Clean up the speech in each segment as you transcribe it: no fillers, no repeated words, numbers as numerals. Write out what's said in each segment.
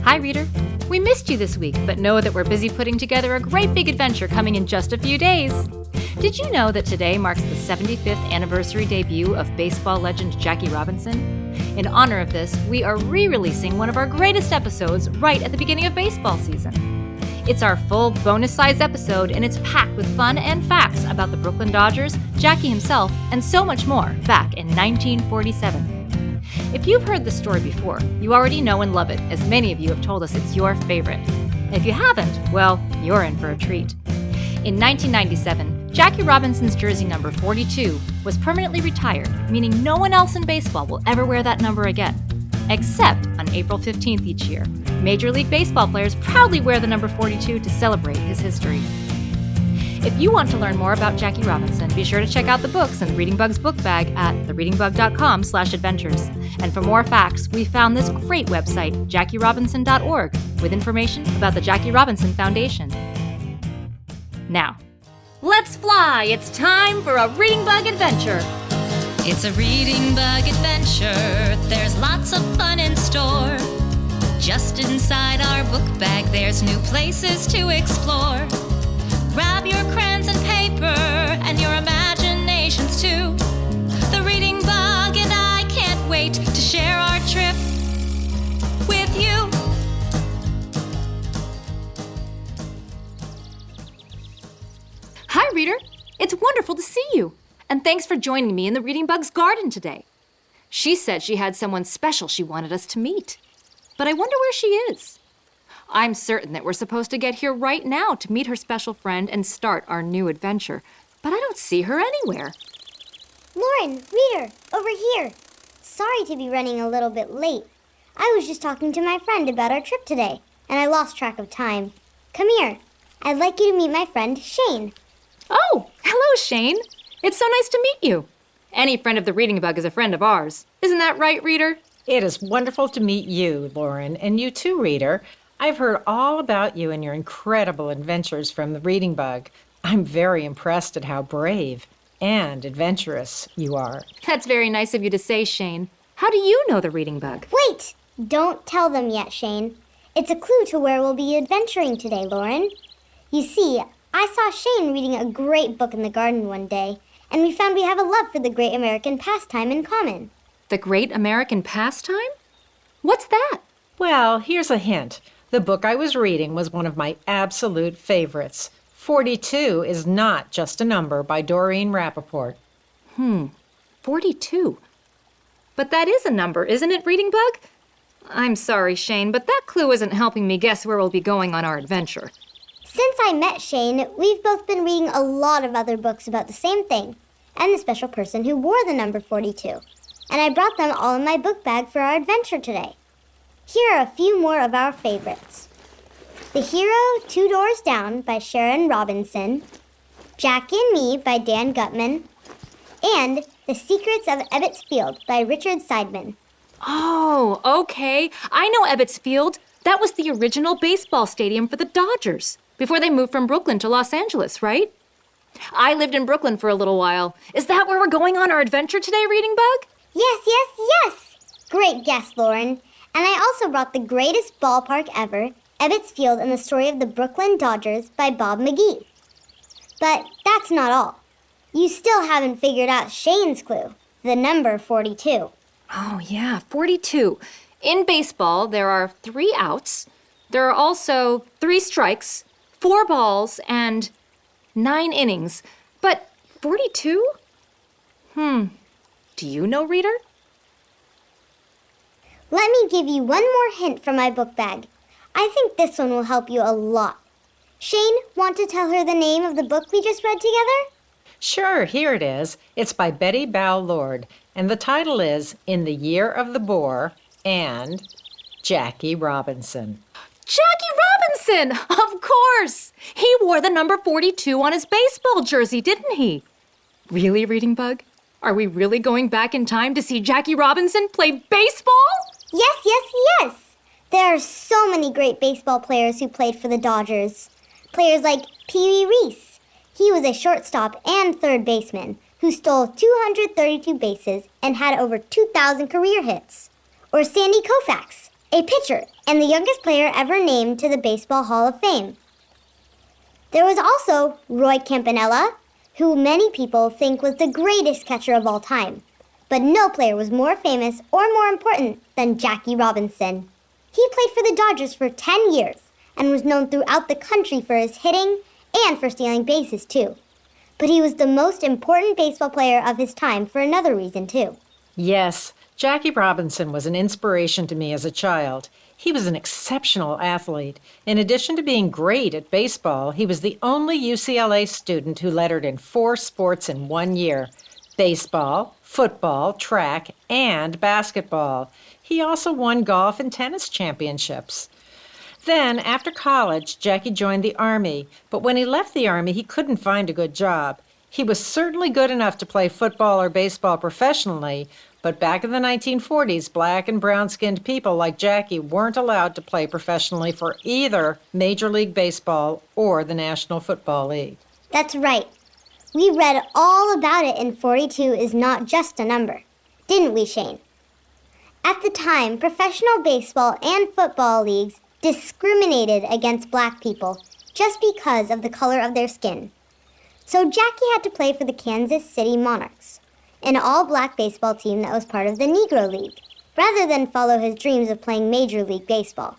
Hi, reader. We missed you this week, but know that we're busy putting together a great big adventure coming in just a few days. Did you know that today marks the 75th anniversary debut of baseball legend Jackie Robinson? In honor of this, we are re-releasing one of our greatest episodes right at the beginning of baseball season. It's our full bonus-sized episode, and it's packed with fun and facts about the Brooklyn Dodgers, Jackie himself, and so much more back in 1947. If you've heard this story before, you already know and love it, as many of you have told us it's your favorite. If you haven't, well, you're in for a treat. In 1997, Jackie Robinson's jersey number 42 was permanently retired, meaning no one else in baseball will ever wear that number again. Except on April 15th each year, Major League Baseball players proudly wear the number 42 to celebrate his history. If you want to learn more about Jackie Robinson, be sure to check out the books in the Reading Bug's book bag at thereadingbug.com/adventures. And for more facts, we found this great website, JackieRobinson.org, with information about the Jackie Robinson Foundation. Now, let's fly! It's time for a Reading Bug adventure! It's a Reading Bug adventure. There's lots of fun in store. Just inside our book bag, there's new places to explore. Grab your crayons and paper and your imaginations too. The Reading Bug and I can't wait to share our trip with you. Hi, reader. It's wonderful to see you. And thanks for joining me in the Reading Bug's garden today. She said she had someone special she wanted us to meet. But I wonder where she is. I'm certain that we're supposed to get here right now to meet her special friend and start our new adventure. But I don't see her anywhere. Lauren, reader, over here. Sorry to be running a little bit late. I was just talking to my friend about our trip today, and I lost track of time. Come here. I'd like you to meet my friend, Shane. Oh, hello, Shane. It's so nice to meet you. Any friend of the Reading Bug is a friend of ours. Isn't that right, reader? It is wonderful to meet you, Lauren, and you too, reader. I've heard all about you and your incredible adventures from the Reading Bug. I'm very impressed at how brave and adventurous you are. That's very nice of you to say, Shane. How do you know the Reading Bug? Wait! Don't tell them yet, Shane. It's a clue to where we'll be adventuring today, Lauren. You see, I saw Shane reading a great book in the garden one day, and we found we have a love for the great American pastime in common. The Great American Pastime? What's that? Well, here's a hint. The book I was reading was one of my absolute favorites. 42 is not just a number by Doreen Rappaport. 42. But that is a number, isn't it, Reading Bug? I'm sorry, Shane, but that clue isn't helping me guess where we'll be going on our adventure. Since I met Shane, we've both been reading a lot of other books about the same thing, and the special person who wore the number 42. And I brought them all in my book bag for our adventure today. Here are a few more of our favorites. The Hero, Two Doors Down by Sharon Robinson, Jackie and Me by Dan Gutman, and The Secrets of Ebbets Field by Richard Seidman. Oh, okay. I know Ebbets Field. That was the original baseball stadium for the Dodgers before they moved from Brooklyn to Los Angeles, right? I lived in Brooklyn for a little while. Is that where we're going on our adventure today, Reading Bug? Yes! Great guess, Lauren. And I also brought The Greatest Ballpark Ever, Ebbets Field and the Story of the Brooklyn Dodgers by Bob McGee. But that's not all. You still haven't figured out Shane's clue, the number 42. Oh, yeah, 42. In baseball, there are 3 outs. There are also 3 strikes, 4 balls, and 9 innings. But 42? Do you know, reader? Let me give you one more hint from my book bag. I think this one will help you a lot. Shane, want to tell her the name of the book we just read together? Sure, here it is. It's by Betty Bow Lord, and the title is In the Year of the Boar and Jackie Robinson. Jackie Robinson! Of course! He wore the number 42 on his baseball jersey, didn't he? Really, Reading Bug? Are we really going back in time to see Jackie Robinson play baseball? Yes! There are so many great baseball players who played for the Dodgers. Players like Pee Wee Reese. He was a shortstop and third baseman who stole 232 bases and had over 2,000 career hits. Or Sandy Koufax, a pitcher and the youngest player ever named to the Baseball Hall of Fame. There was also Roy Campanella, who many people think was the greatest catcher of all time. But no player was more famous or more important than Jackie Robinson. He played for the Dodgers for 10 years and was known throughout the country for his hitting and for stealing bases, too. But he was the most important baseball player of his time for another reason, too. Yes, Jackie Robinson was an inspiration to me as a child. He was an exceptional athlete. In addition to being great at baseball, he was the only UCLA student who lettered in 4 sports in 1 year: baseball, football, track, and basketball. He also won golf and tennis championships. Then, after college, Jackie joined the Army, but when he left the Army, he couldn't find a good job. He was certainly good enough to play football or baseball professionally, but back in the 1940s, black and brown-skinned people like Jackie weren't allowed to play professionally for either Major League Baseball or the National Football League. That's right. We read all about it in 42 is Not Just a Number, didn't we, Shane? At the time, professional baseball and football leagues discriminated against black people just because of the color of their skin. So Jackie had to play for the Kansas City Monarchs, an all-black baseball team that was part of the Negro League, rather than follow his dreams of playing Major League Baseball.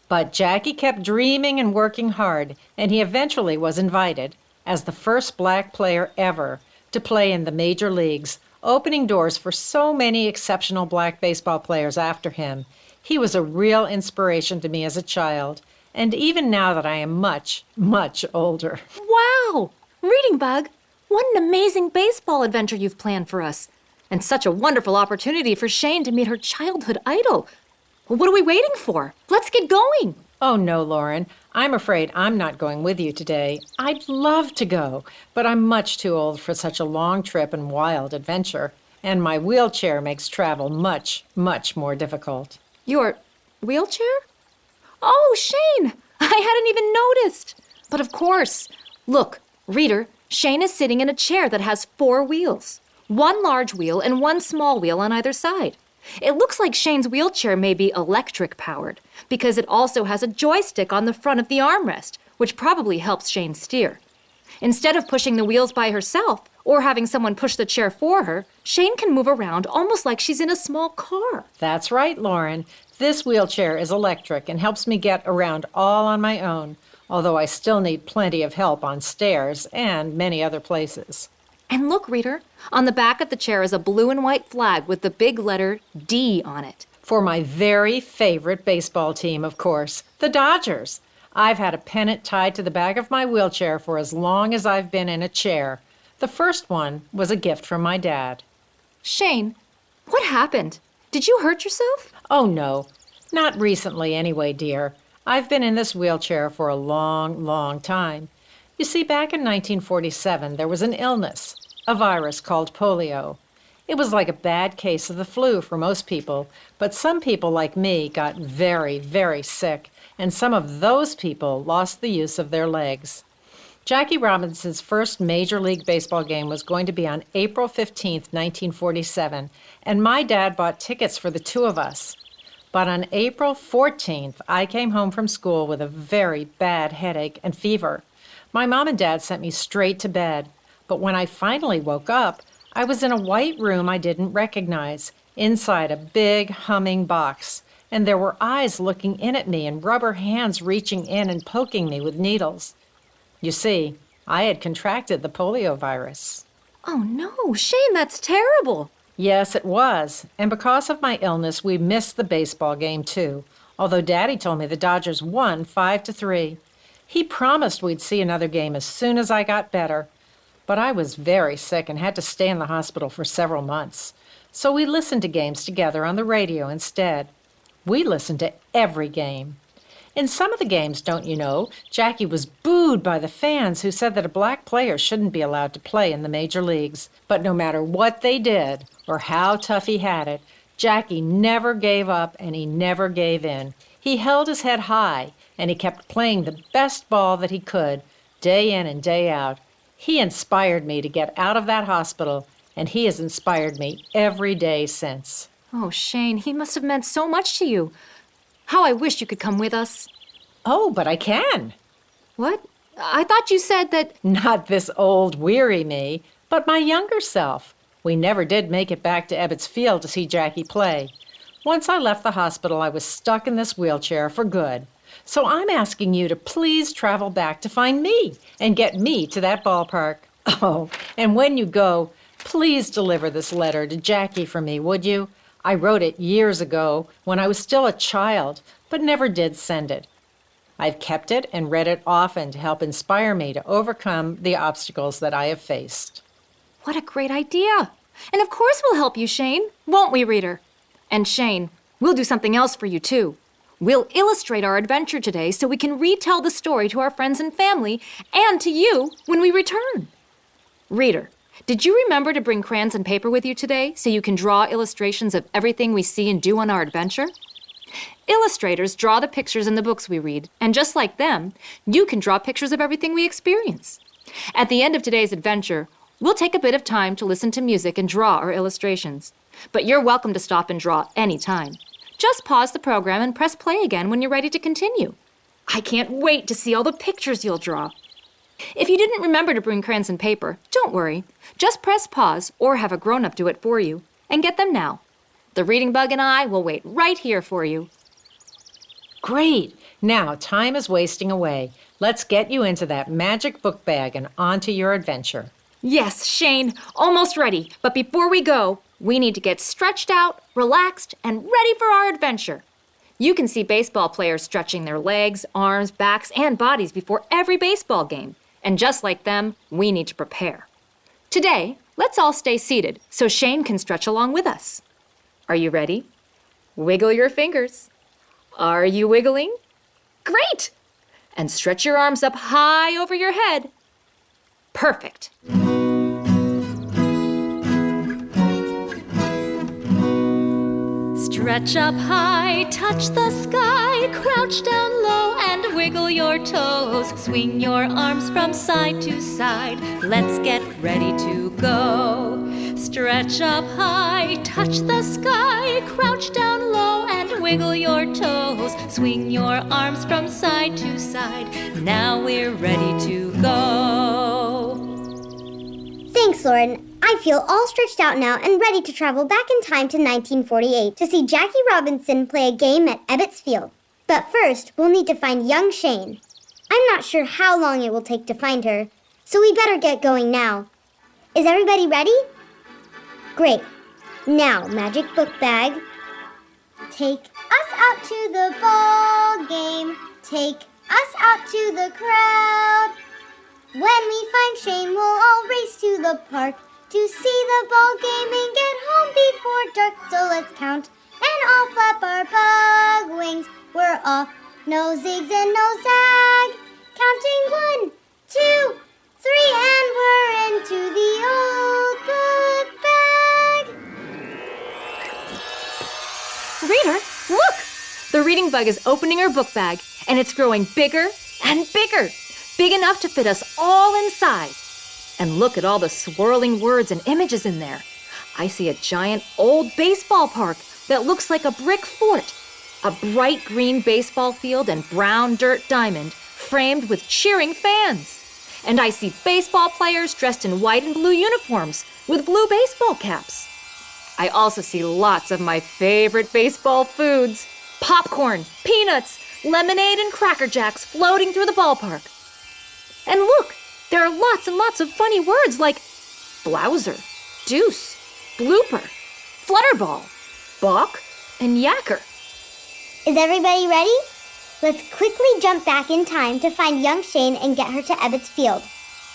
But Jackie kept dreaming and working hard, and he eventually was invited, as the first black player ever, to play in the major leagues, opening doors for so many exceptional black baseball players after him. He was a real inspiration to me as a child, and even now that I am much, much older. Wow! Reading Bug, what an amazing baseball adventure you've planned for us. And such a wonderful opportunity for Shane to meet her childhood idol. Well, what are we waiting for? Let's get going. Oh, no, Lauren. I'm afraid I'm not going with you today. I'd love to go, but I'm much too old for such a long trip and wild adventure, and my wheelchair makes travel much, much more difficult. Your wheelchair? Oh, Shane! I hadn't even noticed. But of course. Look, reader, Shane is sitting in a chair that has 4 wheels. 1 large wheel and 1 small wheel on either side. It looks like Shane's wheelchair may be electric-powered because it also has a joystick on the front of the armrest, which probably helps Shane steer. Instead of pushing the wheels by herself or having someone push the chair for her, Shane can move around almost like she's in a small car. That's right, Lauren. This wheelchair is electric and helps me get around all on my own, although I still need plenty of help on stairs and many other places. And look, reader, on the back of the chair is a blue and white flag with the big letter D on it. For my very favorite baseball team, of course, the Dodgers. I've had a pennant tied to the back of my wheelchair for as long as I've been in a chair. The first one was a gift from my dad. Shane, what happened? Did you hurt yourself? Oh, no. Not recently anyway, dear. I've been in this wheelchair for a long, long time. You see, back in 1947, there was an illness, a virus called polio. It was like a bad case of the flu for most people, but some people like me got very, very sick, and some of those people lost the use of their legs. Jackie Robinson's first Major League Baseball game was going to be on April 15th, 1947, and my dad bought tickets for the 2 of us. But on April 14th, I came home from school with a very bad headache and fever. My mom and dad sent me straight to bed, but when I finally woke up, I was in a white room I didn't recognize, inside a big humming box, and there were eyes looking in at me and rubber hands reaching in and poking me with needles. You see, I had contracted the polio virus. Oh no, Shane, that's terrible. Yes, it was, and because of my illness, we missed the baseball game too, although Daddy told me the Dodgers won 5-3. He promised we'd see another game as soon as I got better, but I was very sick and had to stay in the hospital for several months. So we listened to games together on the radio instead. We listened to every game. In some of the games, don't you know, Jackie was booed by the fans who said that a black player shouldn't be allowed to play in the major leagues. But no matter what they did or how tough he had it, Jackie never gave up and he never gave in. He held his head high and he kept playing the best ball that he could, day in and day out. He inspired me to get out of that hospital, and he has inspired me every day since. Oh, Shane, he must have meant so much to you. How I wish you could come with us. Oh, but I can. What? I thought you said that... Not this old, weary me, but my younger self. We never did make it back to Ebbets Field to see Jackie play. Once I left the hospital, I was stuck in this wheelchair for good. So I'm asking you to please travel back to find me and get me to that ballpark. Oh, and when you go, please deliver this letter to Jackie for me, would you? I wrote it years ago when I was still a child, but never did send it. I've kept it and read it often to help inspire me to overcome the obstacles that I have faced. What a great idea. And of course we'll help you, Shane. Won't we, reader? And Shane, we'll do something else for you, too. We'll illustrate our adventure today so we can retell the story to our friends and family and to you when we return. Reader, did you remember to bring crayons and paper with you today so you can draw illustrations of everything we see and do on our adventure? Illustrators draw the pictures in the books we read, and just like them, you can draw pictures of everything we experience. At the end of today's adventure, we'll take a bit of time to listen to music and draw our illustrations. But you're welcome to stop and draw anytime. Just pause the program and press play again when you're ready to continue. I can't wait to see all the pictures you'll draw. If you didn't remember to bring crayons and paper, don't worry. Just press pause or have a grown-up do it for you and get them now. The Reading Bug and I will wait right here for you. Great! Now, time is wasting away. Let's get you into that magic book bag and onto your adventure. Yes, Shane, almost ready. But before we go, we need to get stretched out, relaxed, and ready for our adventure. You can see baseball players stretching their legs, arms, backs, and bodies before every baseball game. And just like them, we need to prepare. Today, let's all stay seated so Shane can stretch along with us. Are you ready? Wiggle your fingers. Are you wiggling? Great! And stretch your arms up high over your head. Perfect. Stretch up high, touch the sky, crouch down low and wiggle your toes. Swing your arms from side to side. Let's get ready to go. Stretch up high, touch the sky, crouch down low and wiggle your toes. Swing your arms from side to side. Now we're ready to go. Thanks, Lauren. I feel all stretched out now and ready to travel back in time to 1948 to see Jackie Robinson play a game at Ebbets Field. But first, we'll need to find young Shane. I'm not sure how long it will take to find her, so we better get going now. Is everybody ready? Great. Now, magic book bag. Take us out to the ball game. Take us out to the crowd. When we find Shane, we'll all race to the park to see the ball game and get home before dark. So let's count and all flap our bug wings. We're off, no zigs and no zag. Counting 1, 2, 3, and we're into the old book bag. Reader, look! The Reading Bug is opening her book bag, and it's growing bigger and bigger. Big enough to fit us all inside. And look at all the swirling words and images in there. I see a giant old baseball park that looks like a brick fort, a bright green baseball field and brown dirt diamond framed with cheering fans. And I see baseball players dressed in white and blue uniforms with blue baseball caps. I also see lots of my favorite baseball foods: popcorn, peanuts, lemonade, and Cracker Jacks floating through the ballpark. And look, there are lots and lots of funny words like blouser, deuce, blooper, flutterball, balk, and yacker. Is everybody ready? Let's quickly jump back in time to find young Shane and get her to Ebbets Field.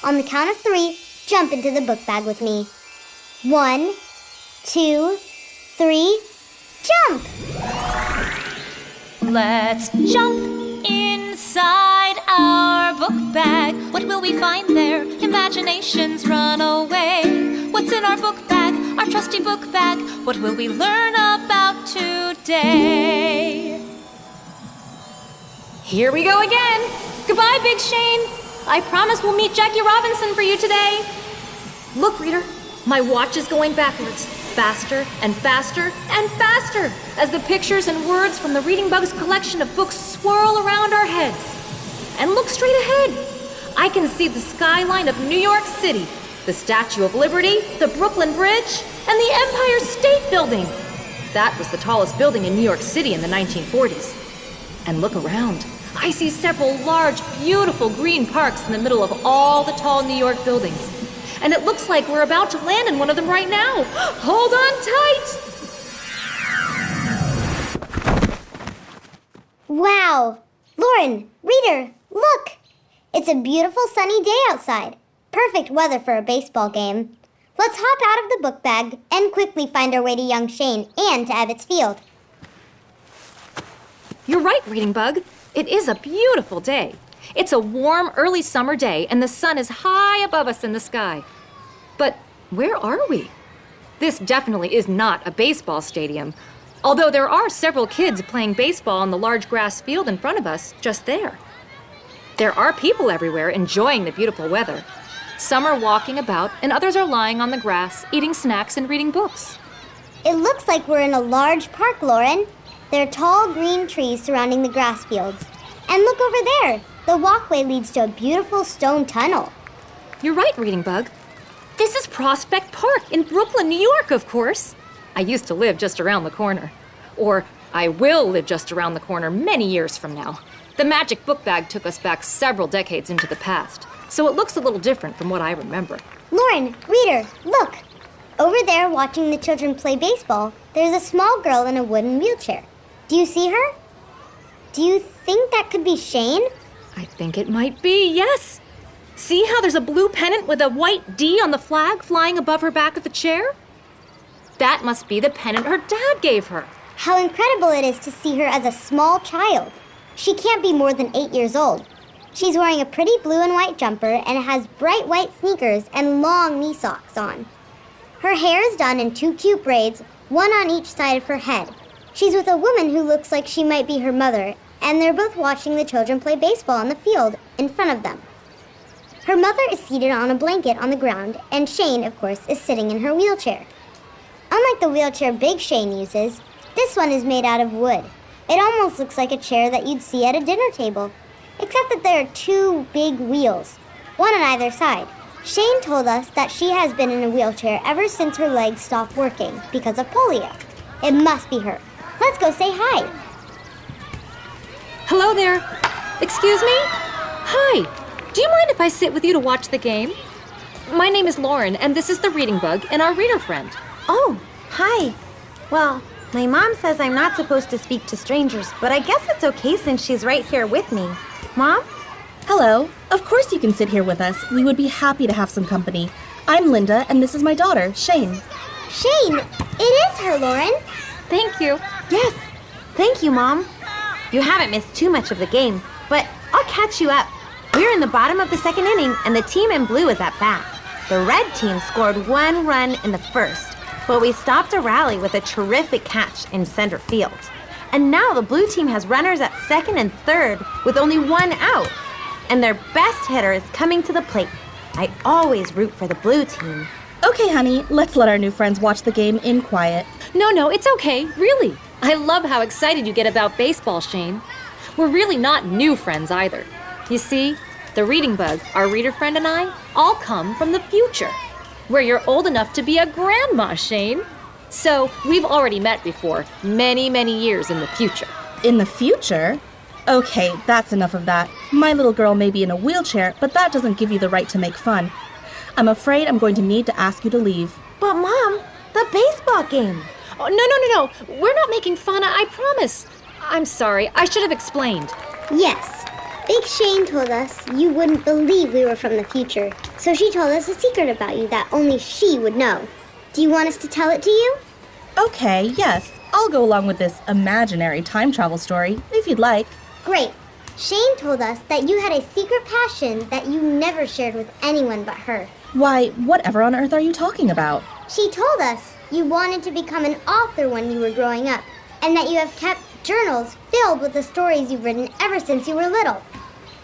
On the count of 3, jump into the book bag with me. 1, 2, 3, jump! Let's jump inside our book bag. What will we find there? Imaginations run away. What's in our book bag, our trusty book bag? What will we learn about today? Here we go again. Goodbye, Big Shane. I promise we'll meet Jackie Robinson for you today. Look, reader, My watch is going backwards, faster and faster and faster, as the pictures and words from the Reading Bug's collection of books swirl around our heads. And look straight ahead. I can see the skyline of New York City, the Statue of Liberty, the Brooklyn Bridge, and the Empire State Building. That was the tallest building in New York City in the 1940s. And look around. I see several large, beautiful green parks in the middle of all the tall New York buildings. And it looks like we're about to land in one of them right now. Hold on tight! Wow! Lauren, reader, look! It's a beautiful sunny day outside. Perfect weather for a baseball game. Let's hop out of the book bag and quickly find our way to young Shane and to Ebbets Field. You're right, Reading Bug. It is a beautiful day. It's a warm, early summer day, and the sun is high above us in the sky. But where are we? This definitely is not a baseball stadium, although there are several kids playing baseball on the large grass field in front of us, just there. There are people everywhere enjoying the beautiful weather. Some are walking about, and others are lying on the grass, eating snacks and reading books. It looks like we're in a large park, Lauren. There are tall green trees surrounding the grass fields. And look over there. The walkway leads to a beautiful stone tunnel. You're right, Reading Bug. This is Prospect Park in Brooklyn, New York, of course. I used to live just around the corner. Or I will live just around the corner many years from now. The magic book bag took us back several decades into the past, so it looks a little different from what I remember. Lauren, reader, look. Over there, watching the children play baseball, there's a small girl in a wooden wheelchair. Do you see her? Do you think that could be Shane? I think it might be, yes. See how there's a blue pennant with a white D on the flag flying above her back of the chair? That must be the pennant her dad gave her. How incredible it is to see her as a small child. She can't be more than 8 years old. She's wearing a pretty blue and white jumper and has bright white sneakers and long knee socks on. Her hair is done in 2 cute braids, one on each side of her head. She's with a woman who looks like she might be her mother, and they're both watching the children play baseball on the field in front of them. Her mother is seated on a blanket on the ground, and Shane, of course, is sitting in her wheelchair. Unlike the wheelchair Big Shane uses, this one is made out of wood. It almost looks like a chair that you'd see at a dinner table, except that there are 2 big wheels, one on either side. Shane told us that she has been in a wheelchair ever since her legs stopped working because of polio. It must be her. Let's go say hi. Hello there. Excuse me? Hi. Do you mind if I sit with you to watch the game? My name is Lauren, and this is the Reading Bug and our reader friend. Oh, hi. Well, my mom says I'm not supposed to speak to strangers, but I guess it's okay since she's right here with me. Mom? Hello. Of course you can sit here with us. We would be happy to have some company. I'm Linda, and this is my daughter, Shane. Shane, it is her, Lauren. Thank you. Yes. Thank you, Mom. You haven't missed too much of the game, but I'll catch you up. We're in the bottom of the second inning, and the team in blue is at bat. The red team scored 1 run in the first, but we stopped a rally with a terrific catch in center field. And now the blue team has runners at second and third with only 1 out. And their best hitter is coming to the plate. I always root for the blue team. Okay, honey, let's let our new friends watch the game in quiet. No, it's okay, really. I love how excited you get about baseball, Shane. We're really not new friends either. You see, the Reading Bug, our reader friend, and I all come from the future, where you're old enough to be a grandma, Shane. So we've already met before, many, many years in the future. In the future? Okay, that's enough of that. My little girl may be in a wheelchair, but that doesn't give you the right to make fun. I'm afraid I'm going to need to ask you to leave. But Mom, the baseball game. Oh, no. We're not making fun, I promise. I'm sorry, I should have explained. Yes. Big Shane told us you wouldn't believe we were from the future, so she told us a secret about you that only she would know. Do you want us to tell it to you? Okay, yes. I'll go along with this imaginary time travel story, if you'd like. Great. Shane told us that you had a secret passion that you never shared with anyone but her. Why, whatever on earth are you talking about? She told us you wanted to become an author when you were growing up, and that you have kept journals filled with the stories you've written ever since you were little.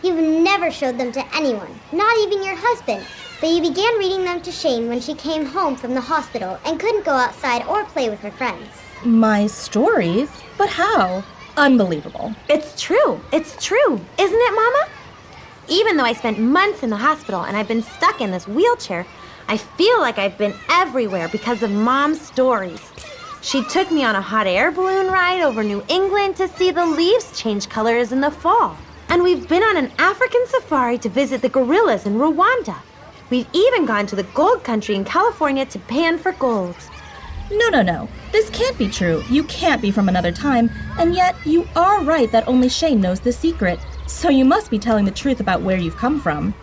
You've never showed them to anyone, not even your husband. but you began reading them to Shane when she came home from the hospital and couldn't go outside or play with her friends. My stories? But how? Unbelievable. It's true. It's true. Isn't it, Mama? Even though I spent months in the hospital and I've been stuck in this wheelchair, I feel like I've been everywhere because of Mom's stories. She took me on a hot air balloon ride over New England to see the leaves change colors in the fall. And we've been on an African safari to visit the gorillas in Rwanda. We've even gone to the gold country in California to pan for gold. No. This can't be true. You can't be from another time. And yet, you are right that only Shane knows the secret. So you must be telling the truth about where you've come from.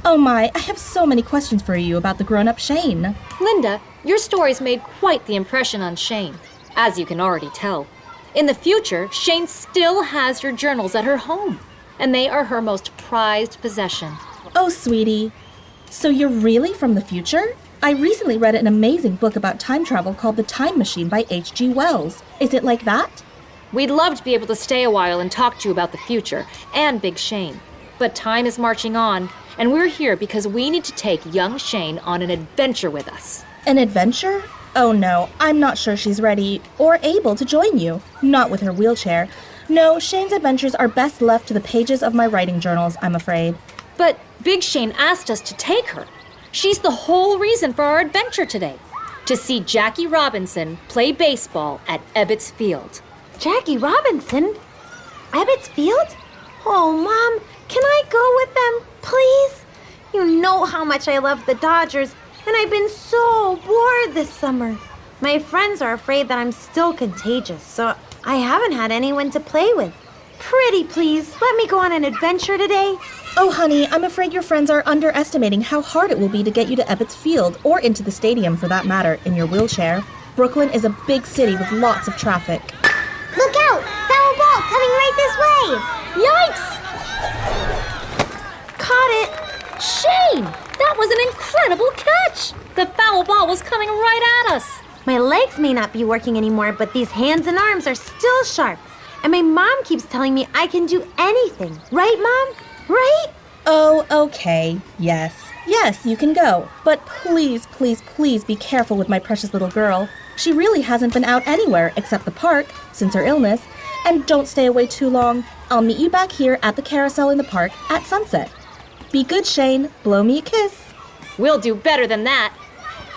Oh my, I have so many questions for you about the grown-up Shane. Linda, your stories made quite the impression on Shane, as you can already tell. In the future, Shane still has your journals at her home, and they are her most prized possession. Oh, sweetie. So you're really from the future? I recently read an amazing book about time travel called The Time Machine by H.G. Wells. Is it like that? We'd love to be able to stay a while and talk to you about the future, and Big Shane. But time is marching on, and we're here because we need to take young Shane on an adventure with us. An adventure? Oh no, I'm not sure she's ready or able to join you. Not with her wheelchair. No, Shane's adventures are best left to the pages of my writing journals, I'm afraid. But Big Shane asked us to take her. She's the whole reason for our adventure today. To see Jackie Robinson play baseball at Ebbets Field. Jackie Robinson? Ebbets Field? Oh, Mom, can I go with them, please? You know how much I love the Dodgers, and I've been so bored this summer. My friends are afraid that I'm still contagious, so I haven't had anyone to play with. Pretty please, let me go on an adventure today. Oh, honey, I'm afraid your friends are underestimating how hard it will be to get you to Ebbets Field, or into the stadium for that matter, in your wheelchair. Brooklyn is a big city with lots of traffic. Look out! Foul ball coming right this way! Yikes! Caught it! Shane! That was an incredible catch! The foul ball was coming right at us. My legs may not be working anymore, but these hands and arms are still sharp. And my mom keeps telling me I can do anything. Right, Mom? Right? Oh, okay. Yes, you can go. But please be careful with my precious little girl. She really hasn't been out anywhere except the park since her illness. And don't stay away too long. I'll meet you back here at the carousel in the park at sunset. Be good, Shane. Blow me a kiss. We'll do better than that.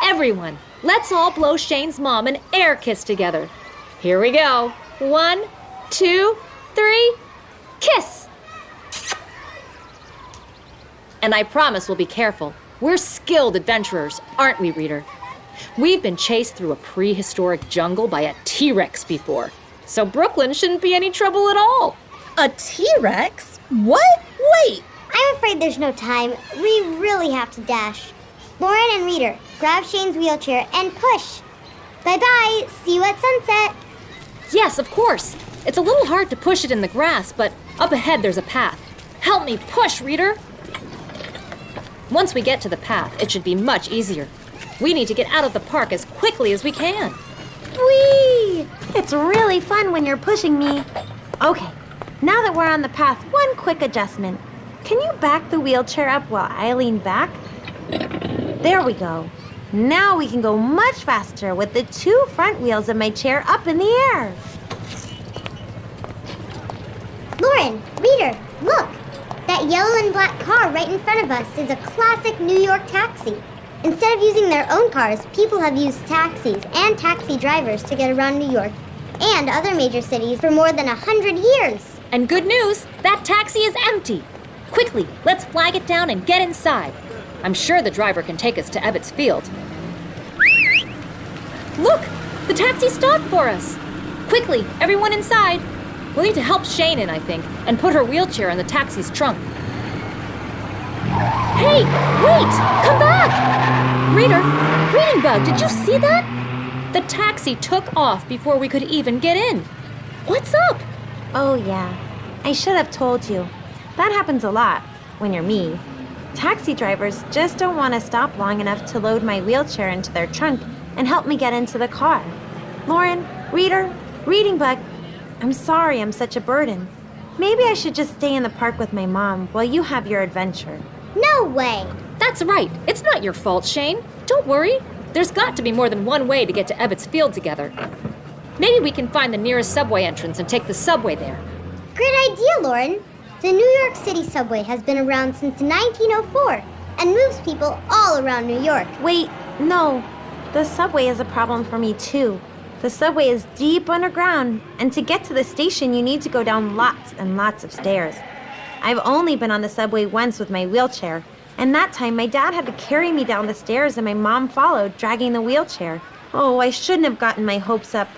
Everyone, let's all blow Shane's mom an air kiss together. Here we go. 1, 2, 3, kiss! And I promise we'll be careful. We're skilled adventurers, aren't we, reader? We've been chased through a prehistoric jungle by a T-Rex before, so Brooklyn shouldn't be any trouble at all. A T-Rex? What? Wait! I'm afraid there's no time. We really have to dash. Lauren and Reader, grab Shane's wheelchair and push. Bye-bye. See you at sunset. Yes, of course. It's a little hard to push it in the grass, but up ahead there's a path. Help me push, Reader. Once we get to the path, it should be much easier. We need to get out of the park as quickly as we can. Whee! It's really fun when you're pushing me. Okay, now that we're on the path, one quick adjustment. Can you back the wheelchair up while I lean back? There we go. Now we can go much faster with the 2 front wheels of my chair up in the air. Lauren, Reader, look. That yellow and black car right in front of us is a classic New York taxi. Instead of using their own cars, people have used taxis and taxi drivers to get around New York and other major cities for more than 100 years. And good news, that taxi is empty. Quickly, let's flag it down and get inside. I'm sure the driver can take us to Ebbets Field. Look, the taxi stopped for us. Quickly, everyone inside. We'll need to help Shane in, I think, and put her wheelchair in the taxi's trunk. Hey, wait! Come back! Reader, Reading Bug, did you see that? The taxi took off before we could even get in. What's up? Oh yeah, I should have told you. That happens a lot when you're me. Taxi drivers just don't want to stop long enough to load my wheelchair into their trunk and help me get into the car. Lauren, Reader, Reading Bug, I'm sorry I'm such a burden. Maybe I should just stay in the park with my mom while you have your adventure. No way. That's That's right. It's not your fault, Shane. Don't worry. There's got to be more than one way to get to Ebbets Field together. Maybe we can find the nearest subway entrance and take the subway there. Great idea, Lauren. The New York City subway has been around since 1904 and moves people all around New York. Wait, no. The subway is a problem for me, too. The subway is deep underground, and to get to the station, you need to go down lots and lots of stairs. I've only been on the subway once with my wheelchair, and that time my dad had to carry me down the stairs and my mom followed, dragging the wheelchair. Oh, I shouldn't have gotten my hopes up.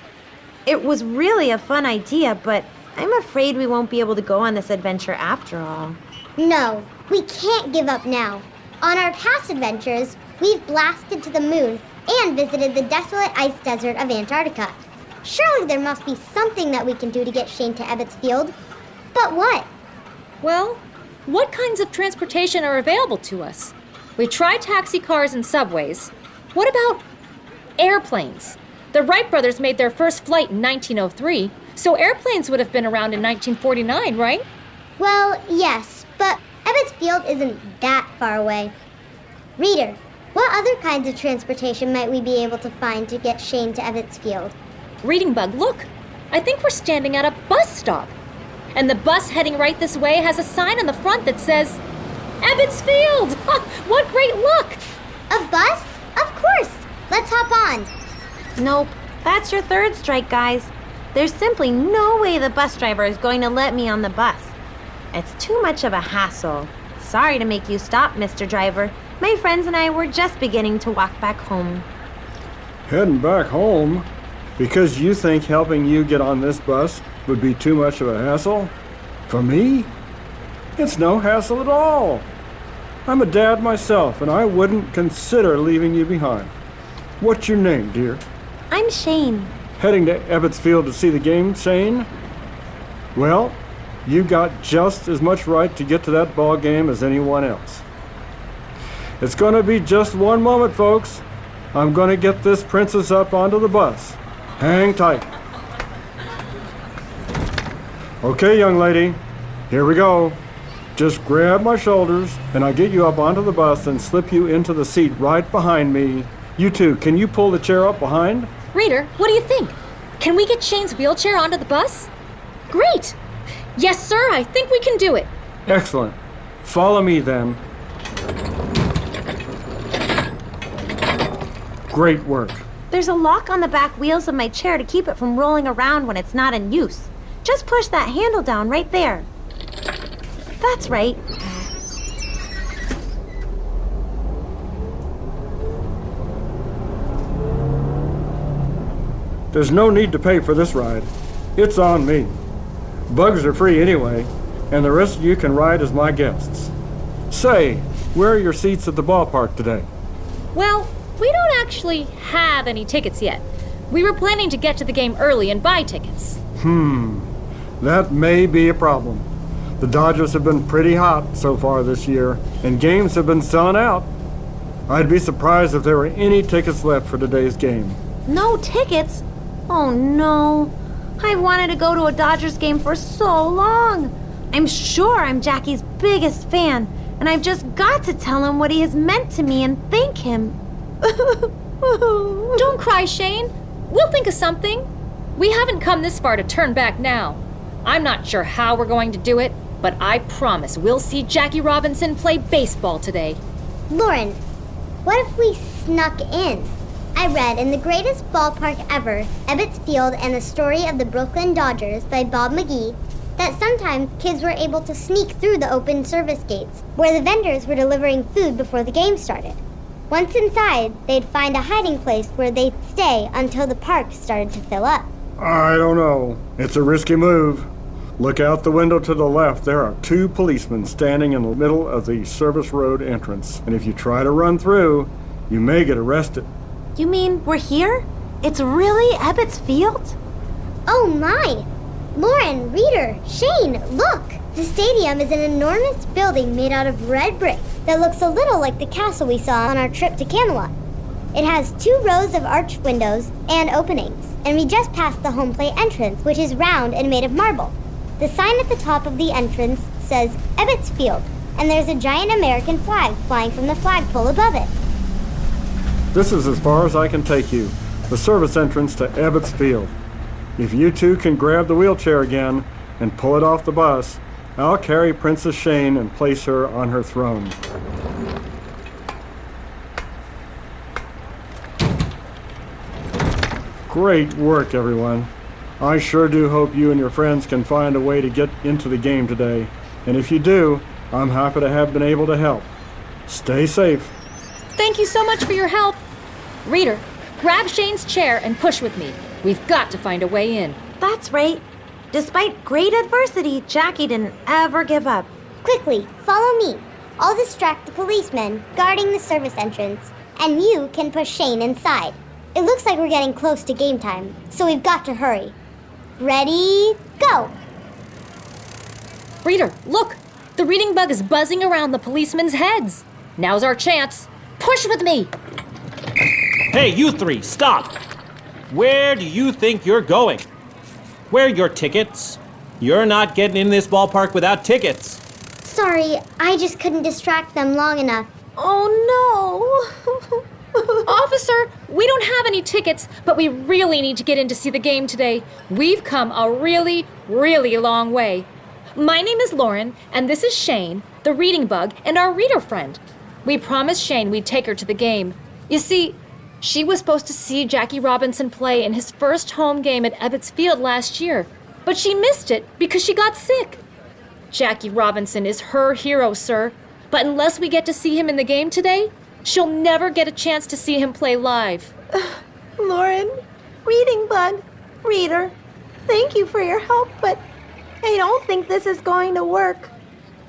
It was really a fun idea, but I'm afraid we won't be able to go on this adventure after all. No, we can't give up now. On our past adventures, we've blasted to the moon and visited the desolate ice desert of Antarctica. Surely there must be something that we can do to get Shane to Ebbets Field. But what? Well, what kinds of transportation are available to us? We tried taxi cars and subways. What about airplanes? The Wright brothers made their first flight in 1903, so airplanes would have been around in 1949, right? Well, yes, but Ebbets Field isn't that far away. Reader, what other kinds of transportation might we be able to find to get Shane to Ebbets Field? Reading Bug, look. I think we're standing at a bus stop. And the bus heading right this way has a sign on the front that says, Ebbets Field! What great luck! A bus? Of course! Let's hop on. Nope, that's your third strike, guys. There's simply no way the bus driver is going to let me on the bus. It's too much of a hassle. Sorry to make you stop, Mr. Driver. My friends and I were just beginning to walk back home. Heading back home? Because you think helping you get on this bus would be too much of a hassle? For me? It's no hassle at all. I'm a dad myself, and I wouldn't consider leaving you behind. What's your name, dear? I'm Shane. Heading to Ebbets Field to see the game, Shane? Well, you got just as much right to get to that ball game as anyone else. It's going to be just one moment, folks. I'm going to get this princess up onto the bus. Hang tight. Okay, young lady, here we go. Just grab my shoulders, and I'll get you up onto the bus and slip you into the seat right behind me. You two, can you pull the chair up behind? Reader, what do you think? Can we get Shane's wheelchair onto the bus? Great! Yes, sir, I think we can do it. Excellent. Follow me, then. Great work. There's a lock on the back wheels of my chair to keep it from rolling around when it's not in use. Just push that handle down right there. That's right. There's no need to pay for this ride. It's on me. Bugs are free anyway, and the rest of you can ride as my guests. Say, where are your seats at the ballpark today? Well, we don't actually have any tickets yet. We were planning to get to the game early and buy tickets. That may be a problem. The Dodgers have been pretty hot so far this year, and games have been selling out. I'd be surprised if there were any tickets left for today's game. No tickets? Oh no. I've wanted to go to a Dodgers game for so long. I'm sure I'm Jackie's biggest fan, and I've just got to tell him what he has meant to me and thank him. Don't cry, Shane. We'll think of something. We haven't come this far to turn back now. I'm not sure how we're going to do it, but I promise we'll see Jackie Robinson play baseball today. Lauren, what if we snuck in? I read in The Greatest Ballpark Ever, Ebbets Field and the Story of the Brooklyn Dodgers by Bob McGee, that sometimes kids were able to sneak through the open service gates, where the vendors were delivering food before the game started. Once inside, they'd find a hiding place where they'd stay until the park started to fill up. I don't know. It's a risky move. Look out the window to the left. There are 2 policemen standing in the middle of the service road entrance. And if you try to run through, you may get arrested. You mean we're here? It's really Ebbets Field? Oh my! Lauren, Reader, Shane, look! The stadium is an enormous building made out of red bricks that looks a little like the castle we saw on our trip to Camelot. It has 2 rows of arched windows and openings, and we just passed the home plate entrance, which is round and made of marble. The sign at the top of the entrance says Ebbets Field, and there's a giant American flag flying from the flagpole above it. This is as far as I can take you, the service entrance to Ebbets Field. If you two can grab the wheelchair again and pull it off the bus, I'll carry Princess Shane and place her on her throne. Great work, everyone. I sure do hope you and your friends can find a way to get into the game today. And if you do, I'm happy to have been able to help. Stay safe. Thank you so much for your help. Reader, grab Shane's chair and push with me. We've got to find a way in. That's right. Despite great adversity, Jackie didn't ever give up. Quickly, follow me. I'll distract the policemen guarding the service entrance, and you can push Shane inside. It looks like we're getting close to game time, so we've got to hurry. Ready, go! Reader, look! The reading bug is buzzing around the policemen's heads. Now's our chance. Push with me! Hey, you three, stop! Where do you think you're going? Where are your tickets? You're not getting in this ballpark without tickets. Sorry, I just couldn't distract them long enough. Oh no! Officer, we don't have any tickets, but we really need to get in to see the game today. We've come a really, really long way. My name is Lauren, and this is Shane, the reading bug, and our reader friend. We promised Shane we'd take her to the game. You see, she was supposed to see Jackie Robinson play in his first home game at Ebbets Field last year, but she missed it because she got sick. Jackie Robinson is her hero, sir, but unless we get to see him in the game today, she'll never get a chance to see him play live. Lauren, reading bug, reader, thank you for your help, but I don't think this is going to work.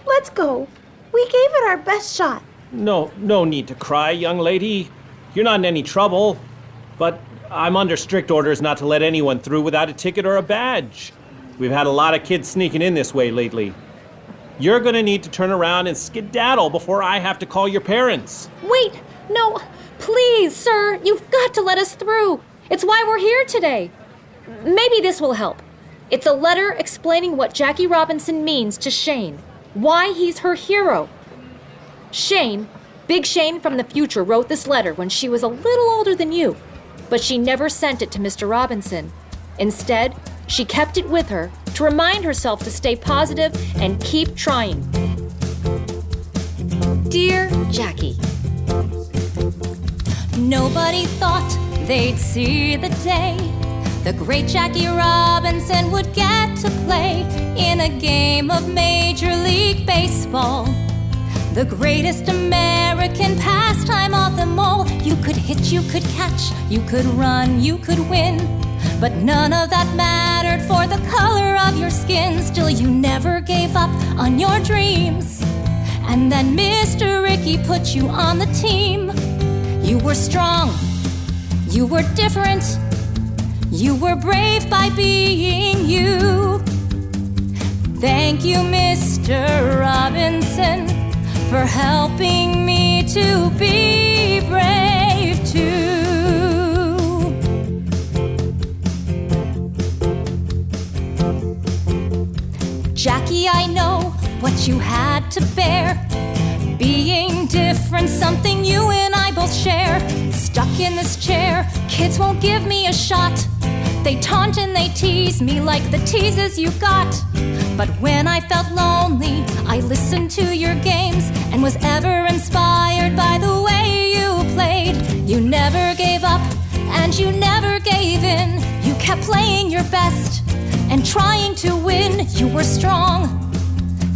Let's go. We gave it our best shot. No need to cry, young lady. You're not in any trouble. But I'm under strict orders not to let anyone through without a ticket or a badge. We've had a lot of kids sneaking in this way lately. You're gonna need to turn around and skedaddle before I have to call your parents. Wait, no, please, sir, you've got to let us through. It's why we're here today. Maybe this will help. It's a letter explaining what Jackie Robinson means to Shane, why he's her hero. Shane, Big Shane from the future, wrote this letter when she was a little older than you, but she never sent it to Mr. Robinson. Instead, she kept it with her to remind herself to stay positive and keep trying. Dear Jackie, Nobody thought they'd see the day the great Jackie Robinson would get to play in a game of Major League Baseball. The greatest American pastime of them all. You could hit, you could catch, you could run, you could win. But none of that mattered for the color of your skin. Still, you never gave up on your dreams. And then Mr. Ricky put you on the team. You were strong, you were different, you were brave by being you. Thank you, Mr. Robinson, for helping me to be brave too. Jackie, I know what you had to bear. Being different, something you and I both share. Stuck in this chair, kids won't give me a shot. They taunt and they tease me like the teases you got. But when I felt lonely, I listened to your games and was ever inspired by the way you played. You never gave up and you never gave in. You kept playing your best and trying to win. You were strong,